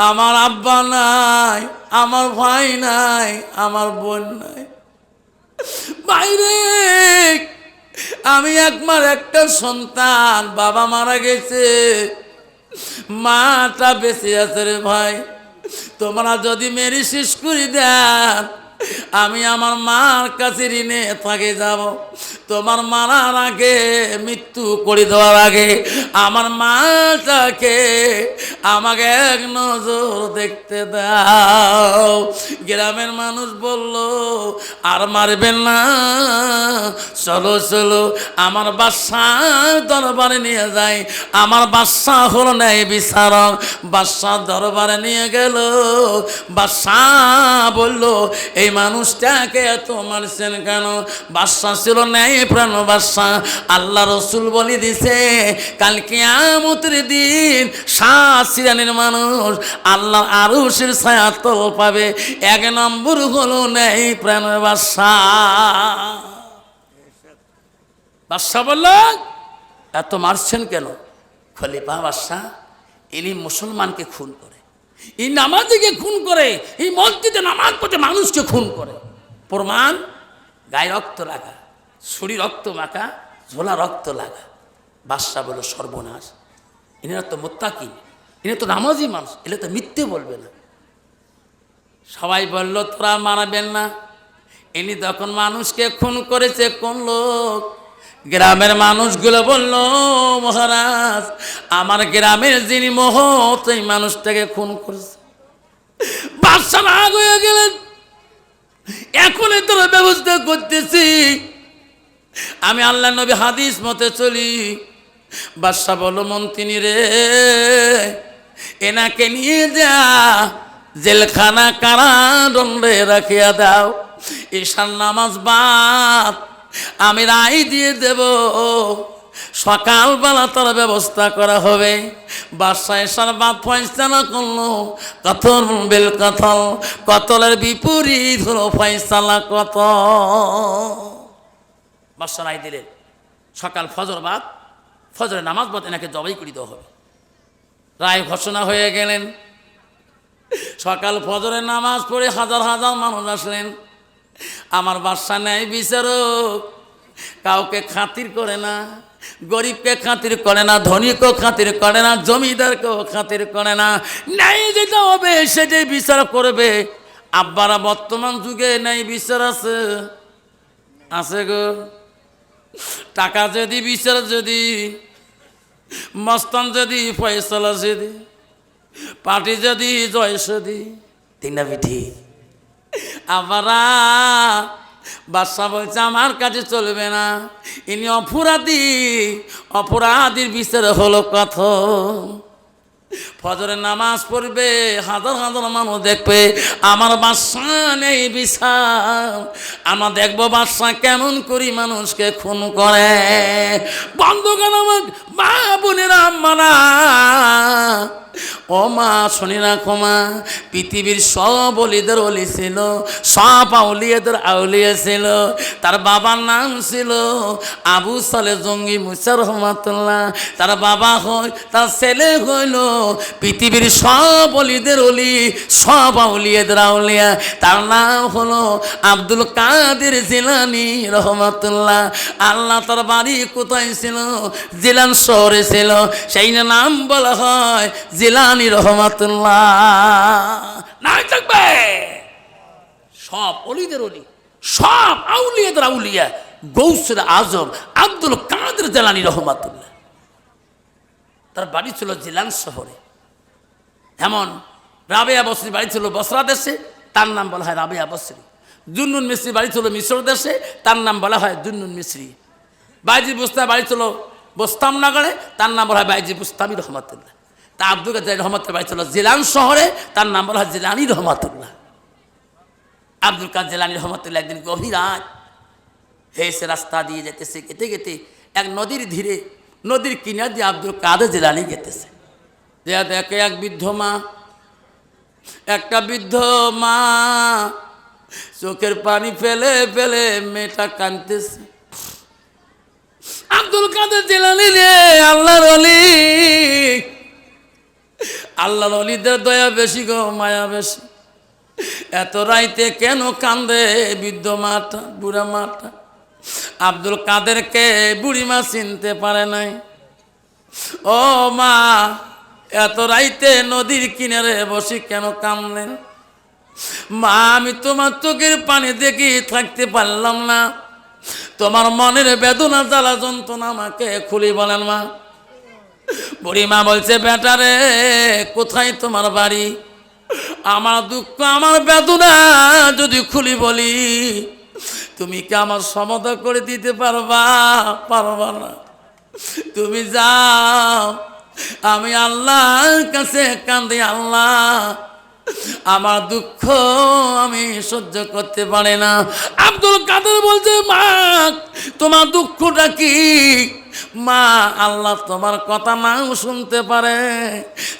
Speaker 1: আমার আব্বা নাই, আমার ভাই নাই, আমার বোন নাই। বাইরে আমি একমার একটা সন্তান, বাবা মারা গেছে, মাটা বেঁচে আছে রে ভাই। তোমরা যদি মেরে শেষ করে দেন, আমি আমার মার কাছে ঋণে থাকে যাব। তোমার মারার আগে, মৃত্যু করে দেওয়ার আগে আমার মাটাকে আমাকে এক নজর দেখতে দাও। গ্রামের মানুষ বলল আর মারবেন না, চলো চলো আমার বাদশার দরবারে নিয়ে যাই। আমার বাদশাহ হলো ন্যায় বিচারক, বাদশাহ দরবারে নিয়ে গেল। বাদশাহ বলল এই মানুষটাকে এত মারছেন কেন? বাদশাহ ছিল ন্যায় প্রাণ বাদশাহ। আল্লাহ রসুল বলে দিছে কাল কিয়ামতের দিন 7 শ্রেণীর মানুষ আল্লাহ আরশের ছায়াতল পাবে। 1 নম্বর হলো ন্যায় প্রাণ বাদশাহ। বাদশাহ বলল এত মারছেন কেন? খলিফা বাদশাহ ইনি মুসলমানকে খুন করে, এই নামাজিকে খুন করে, এই মসজিদে নামাজ পড়ে মানুষকে খুন করে। প্রমাণ গায়ে রক্ত লাগা, ছুরি রক্ত মাখা, ঝোলা রক্ত লাগা। বাদশাহ বলল সর্বনাশ, এনারা তো মুত্তাকি, এরা তো নামাজি মানুষ, এরা তো মিথ্যে বলবে না। সবাই বলল তোরা মারাবেন না। ইনি তখন মানুষকে খুন করেছে কোন লোক? গ্রামের মানুষগুলো বলল মহারাজ আমার গ্রামের যিনি মহৎ এই মানুষটাকে খুন করেছে। বাদশা রাগ হয়ে গেলেন, এখনই তোর ব্যবস্থা করতেছি, আমি আল্লাহ নবী হাদিস মতে চলি। বাদশা বলল মন্ত্রী রে, এনাকে নিয়ে যা জেলখানা কারাদণ্ডে রাখিয়া দাও। ঈশার নামাজ বাদ আমি রায় দিয়ে দেব, সকালবেলা তার ব্যবস্থা করা হবে। বাদশা ঈশার বাদ ফয়সালা করলো কতল বেল কতল, কতলের বিপরীত হলো ফয়সালা কতল। বাদশা রায় দিলেন সকাল ফজর বাদ, ফজরের নামাজ বাদ এনাকে জবাই করে দেওয়া হবে। রায় ঘোষণা হয়ে গেলেন। সকাল ফজরের নামাজ পড়ে হাজার হাজার মানুষ আসলেন। আমার বাদশা ন্যায় বিচারক, কাউকে খাতির করে না, গরিবকে খাতির করে না, ধনীকেও খাতির করে না, জমিদারকেও খাতির করে না। ন্যায় যেটা হবে সেটাই বিচার করবে। আব্বারা বর্তমান যুগে ন্যায় বিচার আছে? আছে গো। টাকা যদি বিচার, যদি মস্তান যদি ফয়সালা যদি পার্টি যদি জয় সদি তিনা পিঠি। আবারা বাদশা বলছে আমার কাছে চলবে না, ইনি অপরাধী, অপরাধীর বিচার হলো কথন। ফজরের নামাজ পড়বে, হাজার হাজার মানুষ দেখবে আমার বাদশা নেই বিশাল। আমরা দেখবো বাদশা কেমন করি মানুষকে খুন করে। বন্ধুগণ আমার মা বোনেরা আম্মারা, ও মা শুনে রাখো মা, পৃথিবীর সব অলিদের অলি ছিল, সব আউলিয়াদের আউলিয়া ছিল। তার বাবার নাম ছিল আবু সালে জঙ্গি মুসা রহমাতুল্লাহ। তার বাবা হয়, তার ছেলে হইল পৃথিবীর সব অলিদের অলি, সব আউলিয়াদের আউলিয়া। তার নাম হলো আব্দুল কাদের জিলানী রহমাতুল্লাহ। আল্লাহ তার বাড়ি কোথায় ছিল? জিলান শহরে ছিল, সেই নাম বলা হয় জিলানী রহমাতুল্লাহ। নাই থাকবে সব অলিদের অলি, সব আউলিয়াদের আউলিয়া, গৌসুল আজম আব্দুল কাদের জিলানী রহমাতুল্লাহ। তার বাড়ি ছিল জিলান শহরে। এমন রাবেয়া বসরি বাড়ি ছিল বসরা দেশে, তার নাম বলা হয় রাবেয়া বসরি। জুন্নুন মিস্ত্রি বাড়ি ছিল মিশর দেশে, তার নাম বলা হয় জুন্নুন মিস্ত্রি। বাইজি বুস্তা বাড়ি ছিল বোস্তাম নগরে, তার নাম বলা হয় বাইজি বুস্তামি রহমাতুল্লাহ। তা আব্দুল কাদের রহমতুল্লাহ বাড়ি ছিল জিলান শহরে, তার নাম বলা হয় জিলানী রহমাতুল্লাহ। আব্দুল কাদের জিলানী রহমতুল্লাহ একদিন গভীর রাত হেসে রাস্তা দিয়ে যেতেছে, গেতে গেতে এক নদীর ধীরে, নদীর কিনার দিয়ে আব্দুল কাদের জিলানী গেতেছে। যে দেখে এক বৃদ্ধ মা, একটা বৃদ্ধ মা চোখের পানি ফেলে ফেলে মেয়েটা কাঁদতেছে। আব্দুল কাদের জিলানী রে, আল্লাহর ওলি, আল্লাহর ওলিদের দয়া বেশি গো, মায়া বেশি। এত রাইতে কেন কান্দে বৃদ্ধ মাটা, বুড়া মাটা? আব্দুল কাদেরকে বুড়ি মা চিনতে পারে নাই। ও মা, এত রাইতে নদীর কিনারে বসে কেন কাঁদলেন? মা, আমি তোমার চোখের পানি দেখি থাকতে পারলাম না, তোমার মনের বেদনা জ্বালা যন্ত্রণা আমাকে খুলি বলেন মা। বুড়ি মা বলছে, বেটারে কোথায় তোমার বাড়ি? আমার দুঃখ আমার বেদনা যদি খুলি বলি, তুমি কি আমার সমাধান করে দিতে পারবা? পারবা না। তুমি যাও, আমি আল্লাহর কাছে কান্দি, আল্লাহ আমার দুঃখ আমি সহ্য করতে পারি না। আব্দুল কাদের বলছে, মা তোমার দুঃখটা কি? মা, আল্লাহ তোমার কথা নাও শুনতে পারে,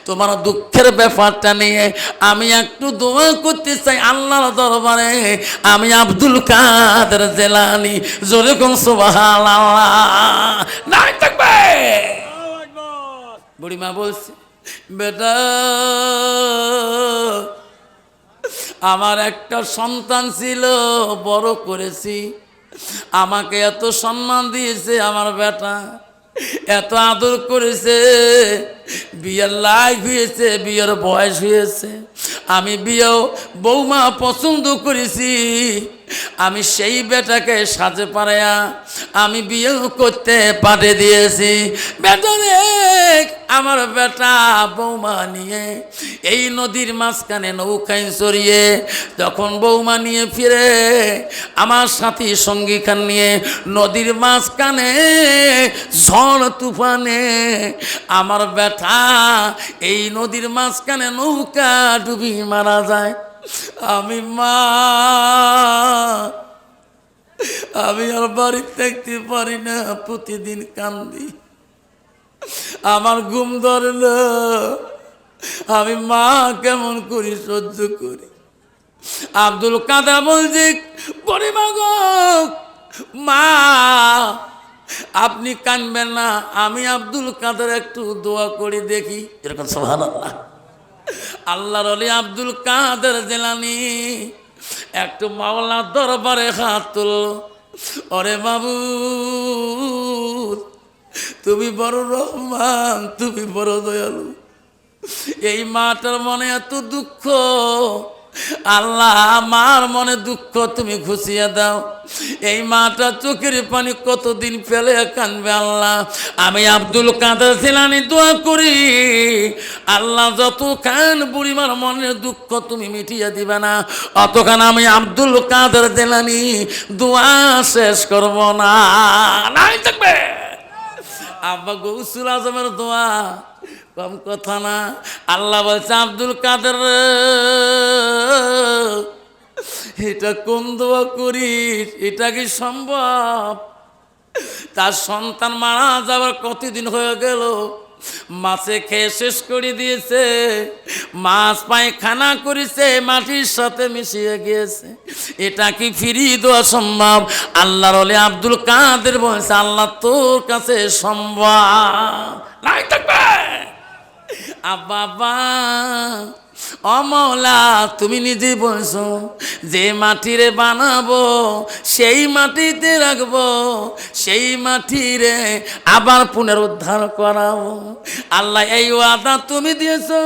Speaker 1: তোমার দুঃখের ব্যাপারটা নিয়ে আমি একটু দোয়া করতে চাই আল্লাহর দরবারে। আমি আব্দুল কাদের জিলানী, জোরে কোন সুবহানাল্লাহ। নাই থাকবে। বুড়িমা বলছে, বেটা আমার একটা সন্তান ছিল, বড় করেছি, আমাকে এত সম্মান দিয়েছে আমার বেটা, এত আদর করেছে, বিয়ের লাইফ হয়েছে, বিয়ের বয়স হয়েছে, আমি বিয়েও বৌমা পছন্দ করেছি, আমি সেই বেটাকে সাজে পাড়াইয়া আমি বিয়েও করতে পাঠিয়ে দিয়েছি। বেটা রে, আমার বেটা বৌমা নিয়ে এই নদীর মাঝখানে নৌকায় চড়িয়ে যখন বৌমা নিয়ে ফিরে, আমার সাথী সঙ্গী খান নিয়ে নদীর মাঝখানে ঝড় তুফানে আমার বেটা এই নদীর মাঝখানে নৌকা ডুবি মারা যায়। আমি মা, আমি আর বাড়ি থাকতে পারি না, প্রতিদিন কান্দি, আমার ঘুম ধরল, আমি মা কেমন করি সহ্য করি। আব্দুল কাদের বলছে, বড়ি মা গো, মা আপনি কানবেন না, আমি আব্দুল কাদের একটু দোয়া করে দেখি। এরকম সুবহানাল্লাহ। আল্লাহর ওলি আব্দুল কাদের জিলানী একটু মাওলার দরবারে হাত তুলল। ওরে বাবু, তুমি বড় রহমান, তুমি বড় দয়ালু, এই মাটার মনে এত দুঃখ, আল্লাহ আমার মনে দুঃখ তুমি ঘুষিয়ে দাও। এই মাটা চোখের পানি কতদিন ফেলে কানবে আল্লাহ। আমি আব্দুল কাদের জিলানী দোয়া করি, আল্লাহ যত কান বুড়িমার মনের দুঃখ তুমি মিটিয়ে দিবে না, অতখান আমি আব্দুল কাদের জিলানী দোয়া শেষ করব না। নাই থাকবে। আব্বা গৌসুল আজমের দোয়া কম কথা না। আল্লাহ বলছে আব্দুল কাদের এটা কোন দোয়া করিস, এটা কি সম্ভব? তার সন্তান মারা যাবার কতদিন হয়ে গেল, মাছে খেয়ে শেষ করে দিয়েছে, মাছ পায়খানা করেছে, মাটির সাথে মিশিয়ে গিয়েছে, এটা কি ফিরিয়ে দেওয়া সম্ভব? আল্লাহর ওলি আব্দুল কাদের বলছে আল্লাহ তোর কাছে সম্ভব নাই থাকবে। বাবা ও মওলা, তুমি নিজে বলছো যে মাটিরে বানাবো সেই মাটিতে রাখবো, সেই মাটিরে আবার পুনরুদ্ধার করাবো। আল্লাহ এই ওয়াদা তুমি দিয়েছো,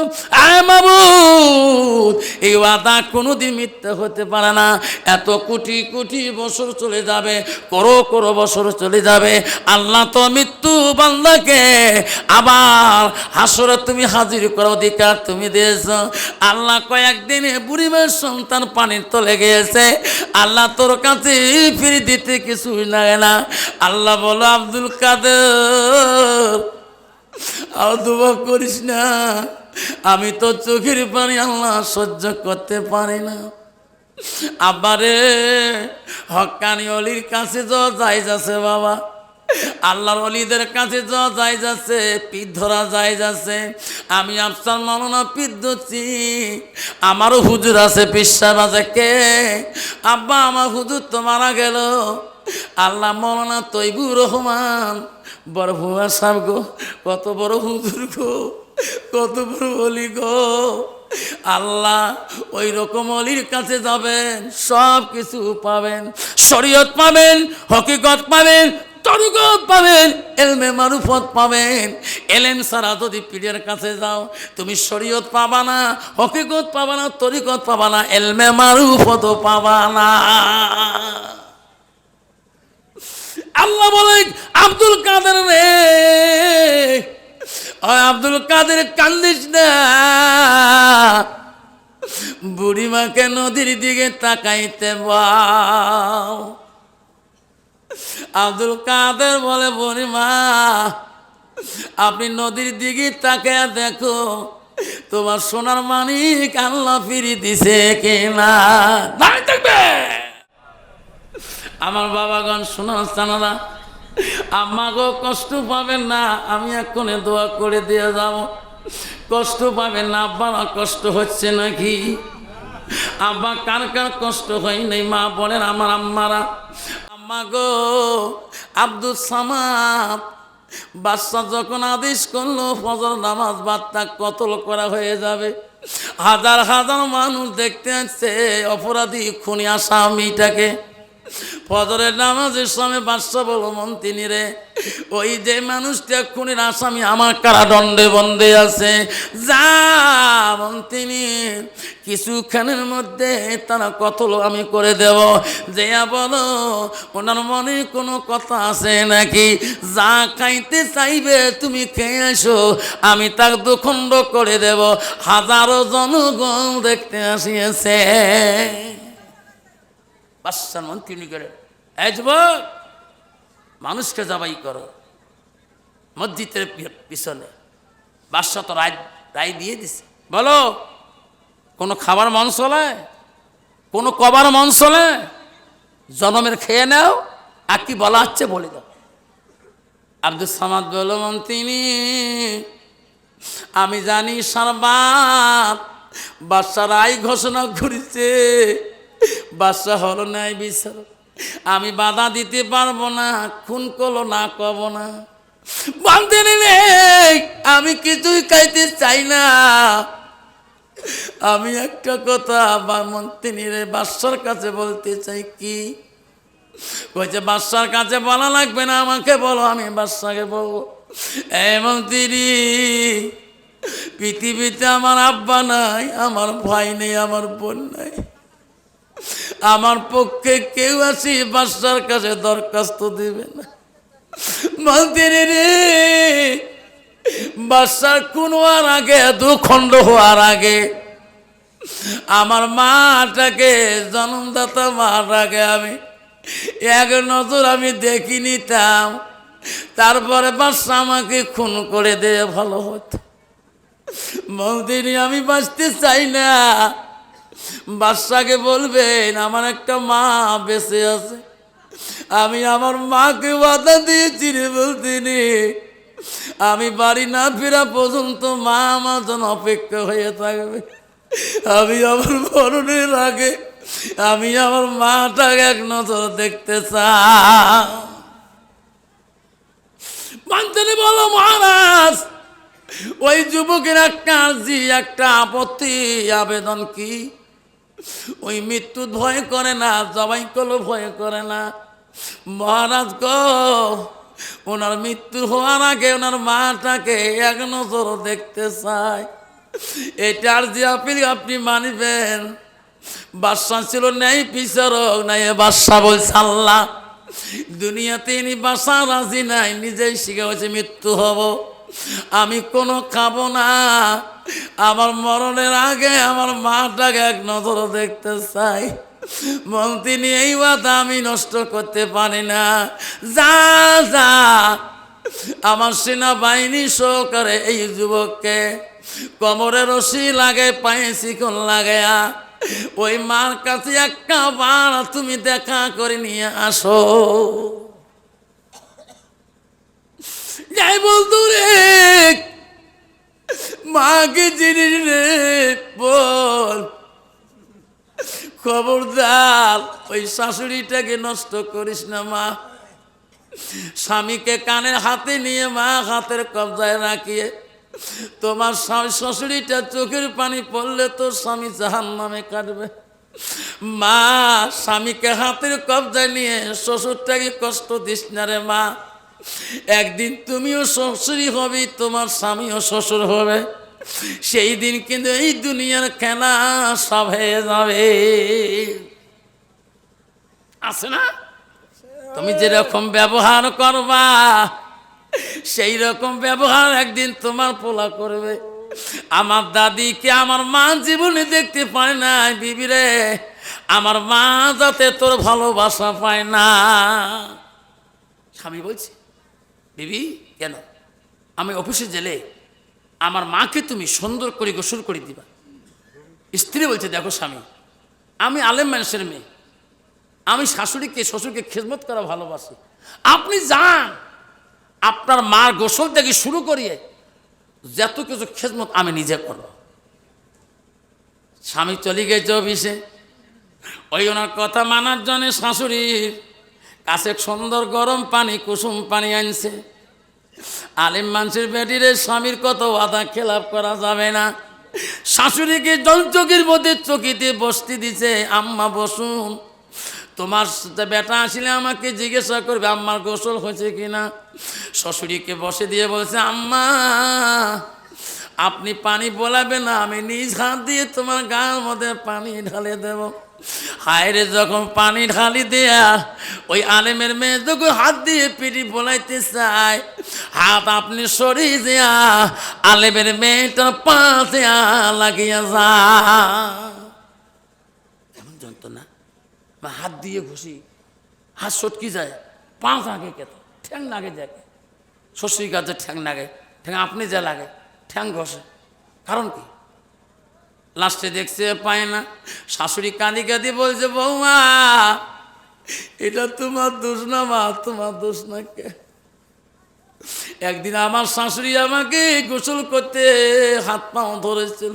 Speaker 1: আয় মাবুদ এই ওয়াদা কোনোদিন মিথ্যা হতে পারে না। এত কোটি কোটি বছর চলে যাবে, করো বছর চলে যাবে, আল্লাহ তো মৃত্যু বান্দাকে আবার হাসরে তুমি হাজির করার অধিকার তুমি দিয়েছো। আল্লাহ কয়েকদিনে বুড়িমার সন্তান পানির তলে গিয়েছে, আল্লাহ তোর কাছে ফিরে দিতে কিছু লাগে না। আল্লাহ বলো আব্দুল কাদের আর দোয়া করিস না, আমি তো চোখের পানি আল্লাহ সহ্য করতে পারি না। আবারে হক্কানি অলির কাছে যাই যাচ্ছে বাবা, আল্লাহর অলিদের কাছে যাই যাচ্ছে, পিঠ ধরা যাই যাচ্ছে। আমি আফসার মাওলানা পিঠ ধরছি, আমারও হুজুর আছে, পিসাব আছে। কে? আব্বা আমার হুজুর তো মারা গেল। আল্লাহ মাওলানা তৈবুর রহমান বড় ভুয়া সাহেব গো, কত বড় হুজুর গো, কত বড় অলি গো। আল্লাহ ওই রকম অলির কাছে যাবেন, সব কিছু পাবেন, শরীয়ত পাবেন, হকিকত পাবেন, তরিকত পাবেন, এলমে মারুফত পাবেন। এলেম ছাড়া যদি পীরের কাছে যাও তুমি শরীয়ত পাবা না, হকিকত পাবা না, তরিকত পাবা না, এলমে মারুফত পাবা না। আল্লাহ বলে আব্দুল কাদের রে, আব্দুল কাদের কান্দিস না, বুড়িমাকে নদীর দিকে তাকাইতে বল। আব্দুল কাদের বলে বুড়িমা আপনি নদীর দিকে তাকায় দেখো তোমার সোনার মানিক আল্লাহ ফিরি দিছে কিনা। থাকবে আমার বাবাগণ, শোনার জানালা আমাকেও কষ্ট পাবেন না, আমি এক্ষণে দোয়া করে দিয়ে যাব, কষ্ট পাবেন না। আব্বার কষ্ট হচ্ছে নাকি? আব্বা কার কার কষ্ট হয় নাই মা বলেন আমার আম্মারা। আম্মা গো, আব্দুল সামাদ বাদশাহ যখন আদেশ করলো ফজর নামাজ বাদটা কতল করা হয়ে যাবে, হাজার হাজার মানুষ দেখতে আসছে অপরাধী খুনি আসামিটাকে। ফজরের নামাজের সময় বাদশাহ বলো মন্ত্রী রে, ওই যে মানুষটা খুনির আসামি আমার কারাদণ্ডে বন্দে আছে, যা মন্ত্রী কিছুক্ষণের মধ্যে তারা কতল আমি করে দেব, যে বলো ওনার মনে কোনো কথা আছে নাকি, যা খাইতে চাইবে তুমি খেয়ে আসো, আমি তার দুখণ্ড করে দেব। হাজারো জনগণ দেখতে আসিয়েছে। বাদশার মন্ত্রী করে এই যুবক মানুষকে জবাই করো মসজিদের পিছনে। বাদশা তো রায় দিয়ে দিছে, বলো কোনো খাবার মন চলে, কোনো কবার মন চলে, জনমের খেয়ে নাও, আর কি বলা হচ্ছে বলে দাও। আব্দুল সামাদ বলো মন্ত্রী আমি জানি সারবাত বাদশা রায় ঘোষণা করেছে, বাদশা হলো ন্যায় বিচারক, আমি বাধা দিতে পারবো না, খুন করলো না কব না। বান্ধে নেই আমি কিছুই খাইতে চাই না, আমি একটা কথা বা মন্ত্রী রে বাদশার কাছে বলতে চাই। কি কইছে? বাদশার কাছে বলা লাগবে না, আমাকে বলো, আমি বাদশাকে বলবো। এই মন্ত্রী, পৃথিবীতে আমার আব্বা নাই, আমার ভাই নেই, আমার বোন নাই, আমার পক্ষে কেউ আসি বাদশার কাছে দরখাস্ত দিবে না। মন্ত্রী রে, বাদশার খুন হওয়ার আগে, দুখণ্ড হওয়ার আগে, আমার মাটাকে জন্মদাতা মাটাকে আমি এক নজর আমি দেখি নিতাম, তারপরে বাদশা আমাকে খুন করে দিয়ে ভালো হতো। মন্ত্রী আমি বাঁচতে চাই না। বাদশাকে বলবেন আমার একটা মা বেঁচে আছে, আমি আমার মাকে বাধা দিয়েছি রে বলতিনি, আমি বাড়ি না ফেরা পর্যন্ত মা আমার জন্য অপেক্ষা হয়ে থাকবে। আমি আমার মরণের আগে আমি আমার মাটাকে এক নজর দেখতে চাই। মন্ত্রী বলো মহারাজ, ওই যুবকের একটা আর্জি, একটা আপত্তি আবেদন কি? ওই মৃত্যু ভয় করে না, জবাই করলেও ভয় করে না। মহারাজ গো, ওনার মৃত্যু হওয়ার আগে ওনার মাটাকে এক নজর দেখতে চাই। এটা আর্জি আপনি মানিবেন? বাদশা ছিল ন্যায় বিচারক, নাই বাদশা বলছে আল্লাহ দুনিয়াতে ইনি বাসা রাজি নাই, নিজেই শিখে হয়েছে মৃত্যু হব, আমি কোনো খাবো না, আমার মরণের আগে আমার মাটাকে এক নজর দেখতে চাই। মন্ত্রী এই কথা আমি নষ্ট করতে পারি না, যা যা আমার সেনাবাহিনী সহকারে এই যুবককে কোমরে রশি লাগে, পায়ে শিকল লাগায়া ওই মার কাছে একটা বার তুমি দেখা করে নিয়ে আসো। যাই বলতো রে, মাকে চিনিস রে, বল খবরদার ওই শাশুড়িটাকে নষ্ট করিস না মা। স্বামীকে কানের হাতে নিয়ে মা হাতের কবজায় রাখিয়ে, তোমার শ্বশুরিটা চোখের পানি পড়লে তো স্বামী জাহান্নামে কাটবে। মা স্বামীকে হাতের কবজায় নিয়ে শ্বশুরটাকে কষ্ট দিস না রে মা, একদিন তুমিও শ্বশুরই হবে, তোমার স্বামীও শ্বশুর হবে, সেই দিন কিন্তু এই দুনিয়ার খেলা সব হয়ে যাবে। আছে না? তুমি যেরকম ব্যবহার করবা সেই রকম ব্যবহার একদিন তোমার পোলা করবে। আমার দাদিকে আমার মা জীবনে দেখতে পায় না বিবি রে, আমার মা যাতে তোর ভালোবাসা পায় না। স্বামী বলছি বিবি কেন, আমি অফিসে গেলে আমার মাকে তুমি সুন্দর করে গোসল করে দিবা। স্ত্রী বলছে দেখো স্বামী, আমি আলেম মানুষের মেয়ে, আমি শাশুড়িকে শ্বশুরকে খেদমত করা ভালোবাসি, আপনি যান আপনার মার গোসল থেকে শুরু করিয়ে যত কিছু খেদমত আমি নিজে করব। স্বামী চলে গেছে অফিসে, ওই ওনার কথা মানার জন্য শাশুড়ির কাছে সুন্দর গরম পানি কুসুম পানি আনছে। আলিম মানুষের বেটিরে স্বামীর কত ওয়াদা খেলাপ করা যাবে না। শাশুড়িকে জল চকির মধ্যে চকিতে বসতে দিছে, আম্মা বসুন, তোমার বেটা আসলে আমাকে জিজ্ঞাসা করবে আম্মার গোসল হয়েছে কিনা। শ্বশুরিকে বসে দিয়ে বলছে আম্মা আপনি পানি বলাবেন না, আমি নিজ হাত দিয়ে তোমার গায়ের মধ্যে পানি ঢালে দেব। হায়রে যখন পানি ঢালি দেয়া ওই আলেমের মেয়ে যখন হাত দিয়ে পিঠি বলাইতে চায়, হাত আপনি সরিয়ে দেয়া আলেমের মেয়েটার পাশে লাগিয়া যা। এমন যন্ত্রণা, হাত দিয়ে ঘুষি, হাত সটকি যায়, পাঁচ আগে কেত ঠ্যাং লাগে যায়, শ্বশুরি কাজে ঠ্যাং লাগে, ঠ্যাং আপনি যা লাগে ঠ্যাং ঘষে, কারণ কি? লাস্টে দেখছে পায় না। শাশুড়ি কাঁদি কাঁদি বলছে বৌমা এটা তোমার দোষ না মা, তোমার দোষ না। কে একদিন আমার শাশুড়ি আমাকে গোসল করতে হাত পাও ধরেছিল,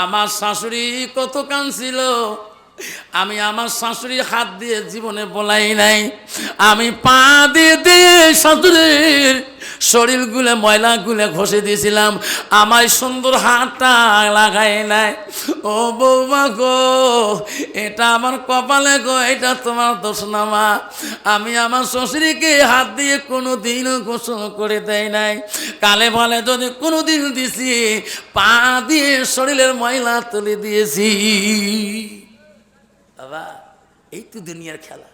Speaker 1: আমার শাশুড়ি কত কাঁদছিল, আমি আমার শাশুড়ির হাত দিয়ে জীবনে বলাই নাই, আমি পা দিয়ে দিয়ে শাশুড়ির শরীর গুলে ময়লা গুলে ঘষে দিয়েছিলাম, আমার সুন্দর হাতটা লাগাই নাই। ও বৌমা গো এটা আমার কপালে গো, এটা তোমার দোষ না মা, আমি আমার শ্বশুরিকে হাত দিয়ে কোনো দিনও গোসল করে দেয় নাই, কালে ভালে যদি কোনো দিন দিছি পা দিয়ে শরীরের ময়লা তুলে দিয়েছি। বাবা এই তো দুনিয়ার খেলা,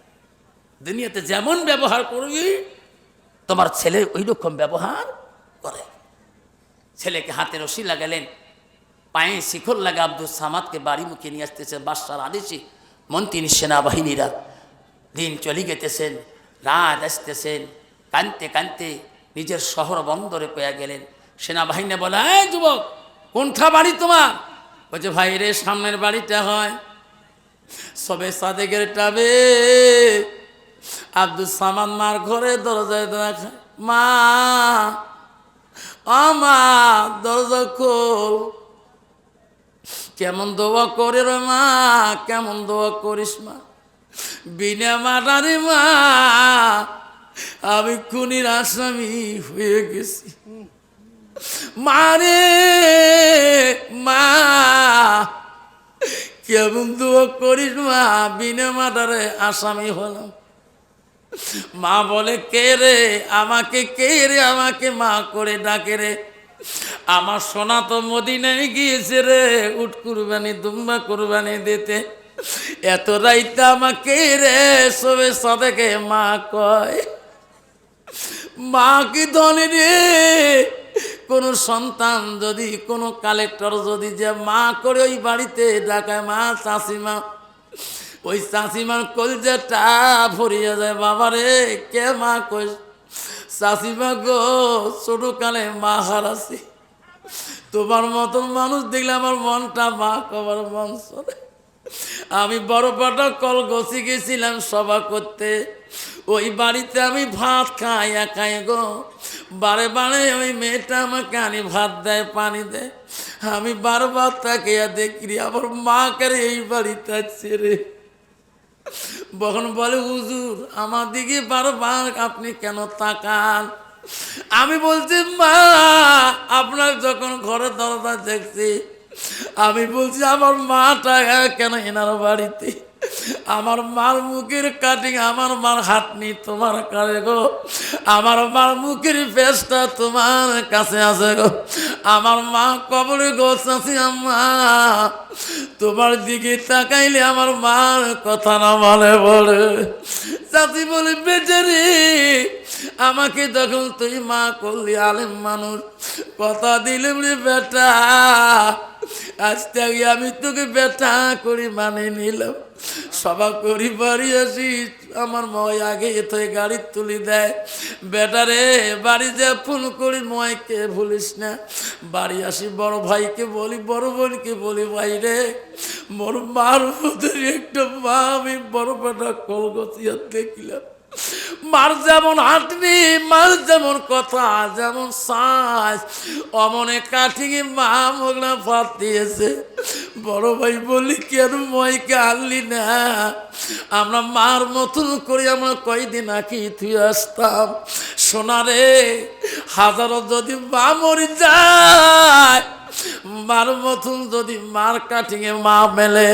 Speaker 1: দুনিয়াতে যেমন ব্যবহার করবি তোমার ছেলে ওই রকম ব্যবহার করে। ছেলেকে হাতে রশি লাগালেন, পায়ে শিখর লাগা আব্দুল সামাদকে বাড়ি মুখে নিয়ে আসতেছেন বাদশার আদেশে। মন্ত্রী সেনাবাহিনীরা দিন চলে গেতেছেন, রাত আসতেছেন, কানতে কানতে নিজের শহর বন্দরে পেয়ে গেলেন। সেনাবাহিনী বলে, এই যুবক, কোনটা বাড়ি তোমার? বলছে, ভাই রে, সামনের বাড়িটা হয় সবে সাদেকের টাবে আব্দুল সামাদ মার ঘরে দরজায় দেখা, মা, আমা, দরজা খোল। কেমন দোয়া করে রে মা, কেমন দোয়া করিস মা? বিনা মাটারে মা, আমি খুনির আসামি হয়ে গেছি। মারে মা, কেমন দোয়া করিস মা, বিনা মাটারে আসামি হলাম। মা বলে, কে রে আমাকে, কে রে আমাকে মা করে ডাকে রে? আমার সোনা তো মদিনায় গিয়েছে রে উট কুরবানি, দুম্বা কুরবানি দিতে। এত রাইতে আমাকে রে সবে সাদেকে মা কয়। মা কি ধনী রে? কোনো সন্তান যদি, কোনো কালেক্টর যদি যে মা করে ওই বাড়িতে ডাকায়, মা, চাষিমা, ওই চাষিমার কলজাটা ভরিয়ে যায়। বাবা রে, কে মা কই? চাষিমা গো, ছোটকালে মা হারাছি, তোমার মতন মানুষ দেখলে আমার মনটা মা কবার মন চলে। আমি বড় পাটা কল গছি গেছিলাম সভা করতে, ওই বাড়িতে আমি ভাত খাই একাই গো। বারে বারে ওই মেয়েটা আমাকে আনি ভাত দেয়, পানি দেয়, আমি বারবার তাকে দেখি আমার মাকে এই বাড়িতে ছেড়ে। বখন বলে, হুজুর আমার দিকে বারবার আপনি কেন তাকান? আমি বলছি, মা, আপনার যখন ঘরের দরজা দেখছি, আমি বলছি আমার মাটা কেন এনার বাড়িতে? আমার মার মুখের কাটিং, আমার মার হাতনি তোমার কাছে গো, আমার মার মুখের পেস্টটা তোমার কাছে আছে গো। আমার মা কবরে গো চাচি, আম্মা তোমার দিকে তাকাইলে আমার মার কথা না বলে বলে। চাচি বলে, বেচারি, আমাকে তখন তুই মা করলি, আলেম মানুষ, কথা দিলে বলে বেটা, আজ থেকে আমি তোকে বেটা করি মানে নিলাম। সভা করি বাড়ি আসি, আমার ময় আগে এতে গাড়ি তুলি দেয়, বেটারে বাড়ি যা ফোন করি, ময়কে ভুলিস না। বাড়ি আসি বড় ভাইকে বলি, বড় বোনকে বলি, ভাই রে, মোর মার মধ্যে একটা মা আমি বড় বেটা কলগছিয়া দেখিলাম। মার যেমন হাঁটনি, মার যেমন কথা, যেমন সাজ, অমনে কাঠিঙে মা মোগলা ভাত দিয়েছে। বড় ভাই বলি, কেন ময়কে আনলি না? আমরা মার মতন করে আমরা কয়দিন আঁকি তুই আসতাম। সোনারে, হাজারো যদি মা মরি যায়, মার মতন যদি মার কাটিংয়ে মা মেলে,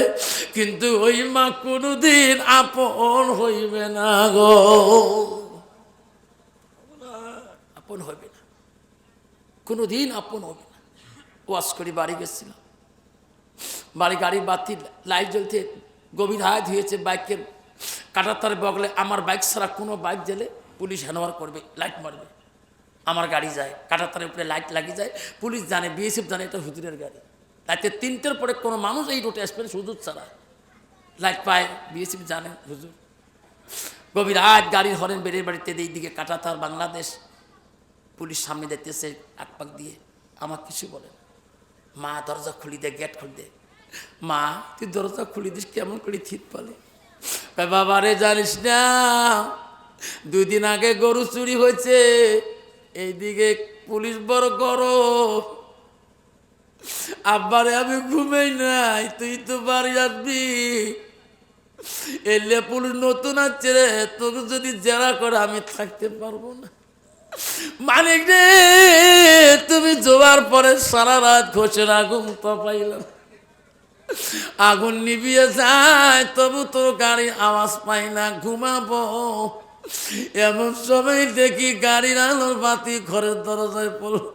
Speaker 1: কিন্তু ওই মা কোনোদিন আপন হইবে না গো, আপন হইবে না, কোনোদিন আপন হবে না। ওয়াশ করি বাড়ি গেছিলাম, বাড়ি গাড়ি বাতি লাইট জ্বলতে গভীর হাত হয়েছে, বাইকের কাটার তারে বগলে আমার বাইক ছাড়া কোনো বাইক জ্বলে পুলিশ হ্যান্ডওভার করবে, লাইট মারবে। আমার গাড়ি যায়, কাটার তারের উপরে লাইট লাগিয়ে যায়, পুলিশ জানে, বিএসএফ জানে এটা হুজুরের গাড়ি। রাতে 3টের পরে কোনো মানুষ এই রোডে আসবেন হুজুর ছাড়া, লাইট পায়, বিএসএফ জানে হুজুর। গভীর রাত গাড়ির হরেন বেড়ে বাড়িতে এই দিকে কাটাতার বাংলাদেশ, পুলিশ সামনে দেখতেছে এক পাক দিয়ে, আমার কিছু বলে না। মা দরজা খুলি দে, গেট খুলি দে। মা, তুই দরজা খুলি দিস, কেমন করে থিত পালে? বাবারে জানিস না, 2 দিন আগে গরু চুরি হয়েছে, এইদিকে পুলিশ বড় গরম। আব্বারে আমি ঘুমাই নাই, তুই তো বাড়ি আসবি, এলে পুলিশ নতুন আছে রে, তোকে যদি জেরা করে আমি থাকতে পারবো না। মানিক রে, তুমি জোয়ার পরে সারা রাত ঘষের আগুন পাইলাম, আগুন নিভিয়ে যায়, তবু তোর গাড়ি আওয়াজ পাই না, ঘুমাবো। এমন সময় দেখি গাড়ির আলোর বাতি ঘরের দরজায় পড়ল,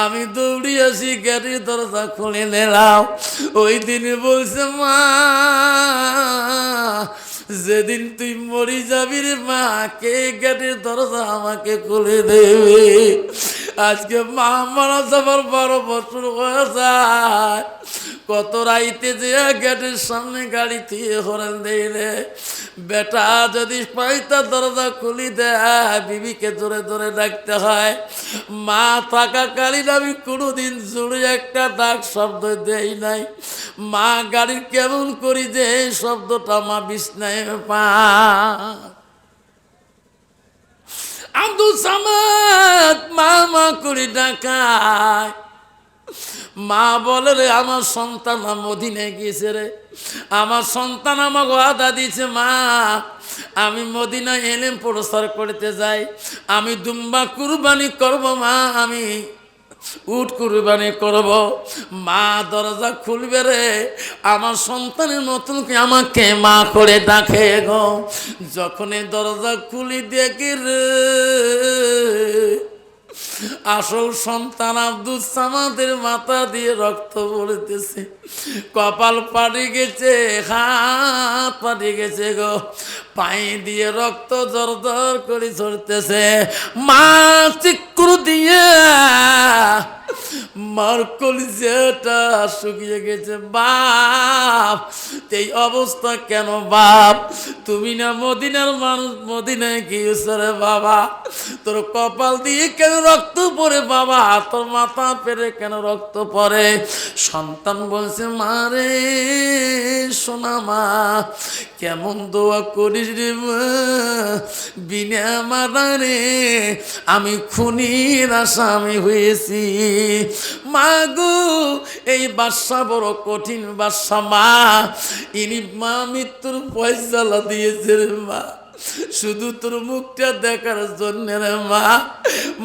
Speaker 1: আমি দৌড়ি আসি, গাড়ির দরজা খুলে নিলাম। ওই দিন বলছে, মা, যেদিন তুই মরি যাবি রে মা, কে গেটের দরজা আমাকে খুলে দেবে? আজকে মা মারা যাবার 12 বছর হয়ে যায়। কত রাইতে যে গেটের সামনে গাড়ি দিয়ে হরেন দেয় রে, বেটা যদি পাইতা দরজা খুলি দেয়, বিবিকে জোরে জোরে ডাকতে হয়। মা থাকাকালীন আমি কোনোদিন জোরে একটা ডাক শব্দ দেই নাই। মা গাড়ির কেমন করি যে এই শব্দটা মা বিছনায় পা। আব্দুল সামাদ মা মা করে ডাকায়। মা বলে রে আমার সন্তান মদিনায় গিয়েছে রে, আমার সন্তান আমাকে ওয়াদা দিয়েছে মা আমি মদিনায় এলেম প্রসার করতে যাই, আমি দুম্বা কুরবানি করব মা, আমি উট কুরবানি করব। মা দরজা খুলবে রে, আমার সন্তানের মতন কি আমাকে মা করে ডাকে গো। যখনই দরজা খুলি দেখি রে আসল সন্তান আব্দুল সামাদের মাথা দিয়ে রক্ত পড়তেছে, কপাল পাড়ে গেছে, হাত পাড়ে গেছে গো, পায়ে দিয়ে রক্ত জরজর করে ঝরতেছে। মা চিকুর দিয়ে মার কলিজাটা শুকিয়ে গেছে। বাপ এই অবস্থা কেন বাপ? তুমি না মদিনার মানুষ, মদিনায় গিয়েছ রে বাবা, তোর কপাল দিয়ে কেন রক্ত পড়ে বাবা, তোর মাথা পেরে কেন রক্ত পড়ে? সন্তান বলছে মা রে সোনা মা কেমন দোয়া করিস রে মা, বিনা মারা রে আমি খুনির আসামি হয়েছি। মা গো এই বাদশা বড় কঠিন বাদশা মা, ইনি মা মৃত্যুর ফয়সালা দিয়েছে রে মা, শুধু তোর মুখটা দেখার জন্য রে মা।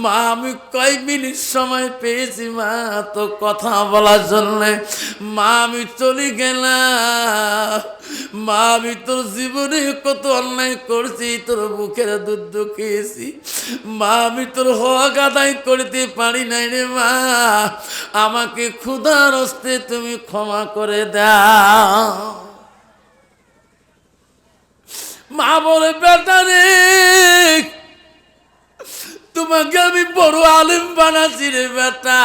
Speaker 1: মা আমি কয়েক মিনিট সময় পেয়েছি মা তো কথা বলার জন্য। মা আমি চলে গেলাম, মা আমি তোর জীবনে কত অন্যায় করছি, তোর বুকের দুধ খেয়েছি মা, আমি তোর হক আদায় করতে পারি নাই রে মা, আমাকে ক্ষুধার হস্তে তুমি ক্ষমা করে দাও। মা বলে বেটা রে তোমাকে আমি বড় আলেম বানাচ্ছি রে বেটা,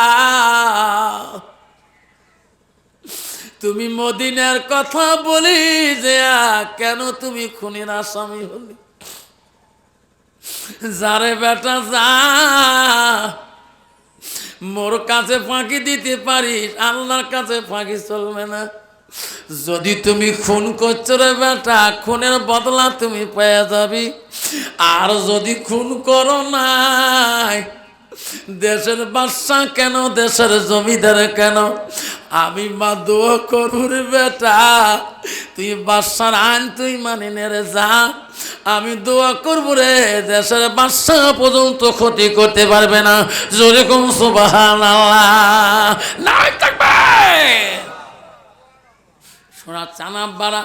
Speaker 1: তুমি মদিনার কথা বলি যে কেন তুমি খুনের আসামি হলি? যারে বেটা যা মোর কাছে ফাঁকি দিতে পারিস, আল্লাহর কাছে ফাঁকি চলবে না। যদি তুমি খুন করছো রে বেটা, খুনের বদলা তুমি পেয়ে যাবি। আর যদি খুন করো নাই, দেশের বাদশা কেন, দেশের জমিদার কেন, আমি মা দোয়া করবো রে বেটা, তুই বাদশার আইন তুই মানি নে রে যা, আমি দোয়া করবো রে দেশের বাদশা পর্যন্ত ক্ষতি করতে পারবে না। জোরে কোন সুবহানাল্লাহ নাই থাকবে। শোনা চান আব্বারা,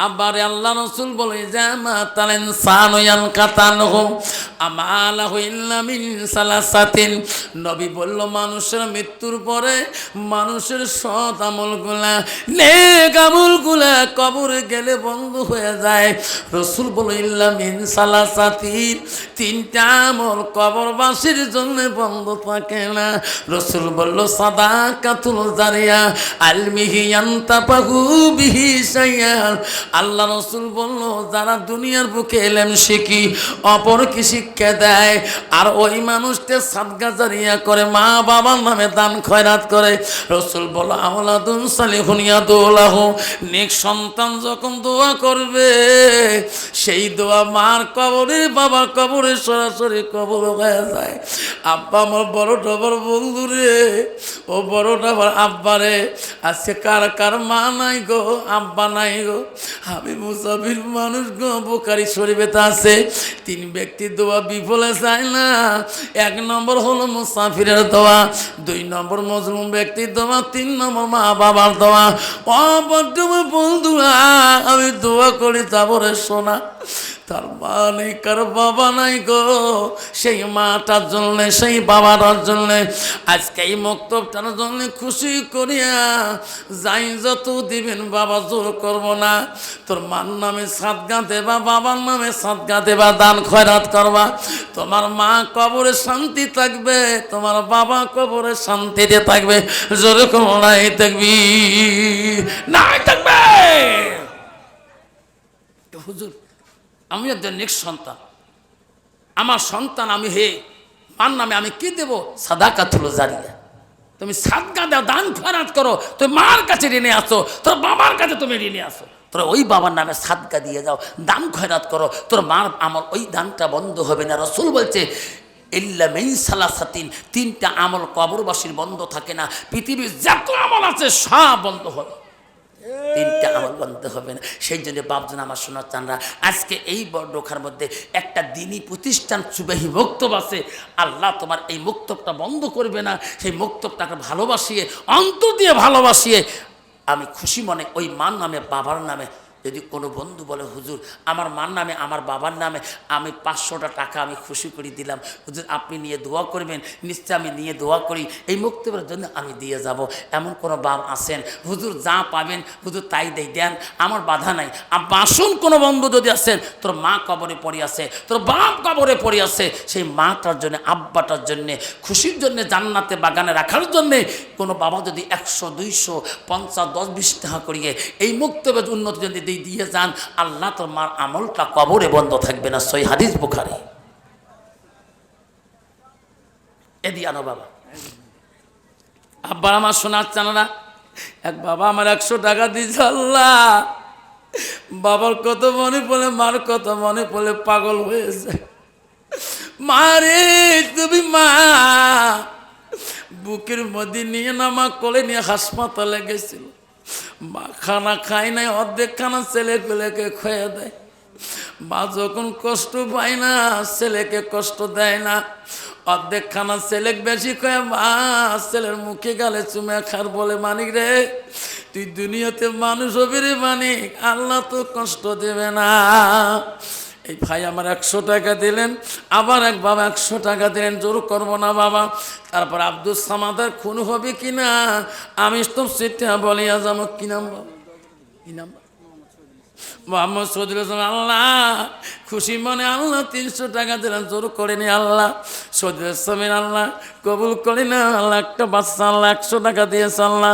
Speaker 1: আব্বারে আল্লাহ রসুল বলে জামা তালেন সানয়ান কাতানহু আমালাহু ইল্লা মিন সালাসাতিন। নবী বলল মানুষের মৃত্যুর পরে মানুষের সৎ আমলগুলা, নেক আমলগুলা কবরে গেলে বন্ধ হয়ে যায়। রসুল বলল ইল্লা মিন সালাসাতিন, তিনটা আমল কবরবাসীর জন্য বন্ধ থাকে না। রসুল বলল সাদাকাতুল জারিয়া আলমিহি ইয়ানতাফাহু বিহি শাইয়ান। আল্লাহ রসুল বলল যারা দুনিয়ার বুকে এলেম শিখি অপরকে শিক্ষা দেয়, আর ওই মানুষটা সাদকা জারিয়া করে, মা বাবার নামে দান খয়রাত করে। রসুল বলল আওলাদুন সালিহুন ইয়াদুলাহু, নেক সন্তান যখন দোয়া করবে সেই দোয়া মার কবরে বাবার কবরে সরাসরি কবর হয়ে যায়। আব্বা আমার বড়টা আমার বন্ধু রে, ও বড়টা আমার আব্বা রে, আজকে কার কার মা নাই গো, আব্বা নাই গো, আমি মুসাফির মানুষ গো। বুখারী শরীফে আছে তিন ব্যক্তি দোয়া বিফলে যায় না। এক নম্বর হলো মুসাফিরের দোয়া, দুই নম্বর মজলুম ব্যক্তির দোয়া, তিন নম্বর মা বাবার দোয়া। ও বন্ধুরা আমি দোয়া করি তারপরে শোনা, তার মা নেই কার বাবা নাই গো, সেই মাটার জন্য সেই বাবাটার জন্য আজকে এই মক্তবটার জন্য খুশি করিয়া যাই যত দিবেন বাবা জোর করব না। তোর মার নামে সাদকা দেবা, বাবার নামে সাদকা দেবা, দান খয়রাত করবা, তোমার মা কবরে শান্তি থাকবে, তোমার বাবা কবরে শান্তিতে থাকবে। জোরে কোনো নাই থাকবি নাই থাকবে। হুজুর আমি একজন নেক্সট সন্তান, আমার সন্তান আমি হে মার নামে আমি কি দেবো? সাদাকাতুল জারিয়া, তুমি সাদকা দাও, দান খয়রাত করো, তুমি মার কাছে ঋণে আসো, তোর বাবার কাছে তুমি ঋণে আসো, তোরা ওই বাবার নামে সাদকা দিয়ে যাও, দান খয়রাত করো, তোর মার আমল ওই দানটা বন্ধ হবে না। রাসূল বলছে ইল্লা মিন সালাসাতিন, তিনটা আমল কবরবাসীর বন্ধ থাকে না, পৃথিবীর যত আমল আছে সব বন্ধ হবে, তিনটা আমল বন্ধ হবে না। সেই জন্য বাপজন আমার শোনার চানরা, আজকে এই বড়খার মধ্যে একটা দিনী প্রতিষ্ঠান সুবাহি মক্তব আছে, আল্লাহ তোমার এই মক্তবটা বন্ধ করবে না। সেই মক্তবটাকে ভালোবাসিয়ে, অন্তর দিয়ে ভালোবাসিয়ে, আমি খুশি মনে ওই মার নামে বাবার নামে, যদি কোনো বন্ধু বলে হুজুর আমার মার নামে আমার বাবার নামে আমি 500টা টাকা আমি খুশি করে দিলাম, হুজুর আপনি নিয়ে দোয়া করবেন, নিশ্চয় আমি নিয়ে দোয়া করি, এই মুক্তির জন্য আমি দিয়ে যাব। এমন কোনো বাপ আছেন হুজুর যা পাবেন হুজুর তাই দেন, আমার বাধা নাই। আসুন কোনো বন্ধু যদি আছেন, তোর মা কবরে পড়ে আছে, তোর বাপ কবরে পড়ে আছে, সেই মাটার জন্যে আব্বাটার জন্যে খুশির জন্যে জান্নাতে বাগানে রাখার জন্যে কোনো বাবা যদি 100 200 50 10 20 টাকা করিয়ে এই মুক্তবেদ উন্নতি যদি দিয়ে যান, আল্লাহ তোর মার আমলটা কবরে বন্ধ থাকবে না। সহিহ হাদিস বুখারী। এদি আনো বাবা, আব্বা আমার শোনার চানা, এক বাবা আমার 100 টাকা দিয়েছে, আল্লাহ বাবার কত মনে পড়ে, মার কত মনে পড়ে, পাগল হয়েছে। মারে তুমি মা বুকের মধ্যে নিয়ে না, মা কোলে নিয়ে হাসপাতালে গেছিল, মা খানা খায় নাই, অর্ধেক খানা ছেলেগুলোকে খেয়ে দেয়। মা যখন কষ্ট পায় না ছেলেকে কষ্ট দেয় না, অর্ধেক খানা ছেলে বেশি খায়, মা ছেলের মুখে গালে চুমে খার বলে মানিক রে তুই দুনিয়াতে মানুষ হবি রে মানিক, আল্লাহ তো কষ্ট দেবে না। এই ভাই আমার 100 টাকা দিলেন, আবার এক বাবা 100 টাকা দিলেন, জোর করবো না বাবা। তারপর আব্দুল সামাদের খুন হবে কিনা আমি তো সেটা বলিয়া যাবো। কি নাম বাবা? কি নাম? মোহাম্মদ সৌদুল ইসলাম। আল্লাহ খুশি মনে আল্লাহ 300 টাকা দিলেন, জোর করে নি আল্লাহ সৌদুল ইসলামের আল্লাহ কবুল করে না। আল্লাহ একটা বাচ্চা আল্লাহ 100 টাকা দিয়েছে, আল্লাহ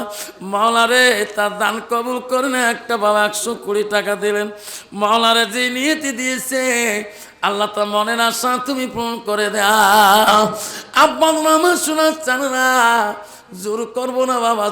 Speaker 1: মাওলারে তার দান কবুল করে না। একটা বাবা 120 টাকা দিলেন, মাওলারে যে নিয়তি দিয়েছে আল্লাহ তো মনের আশা তুমি পূরণ করে দাও। আব্বা আমার শোনা চান না, জোর করবো না বাবা।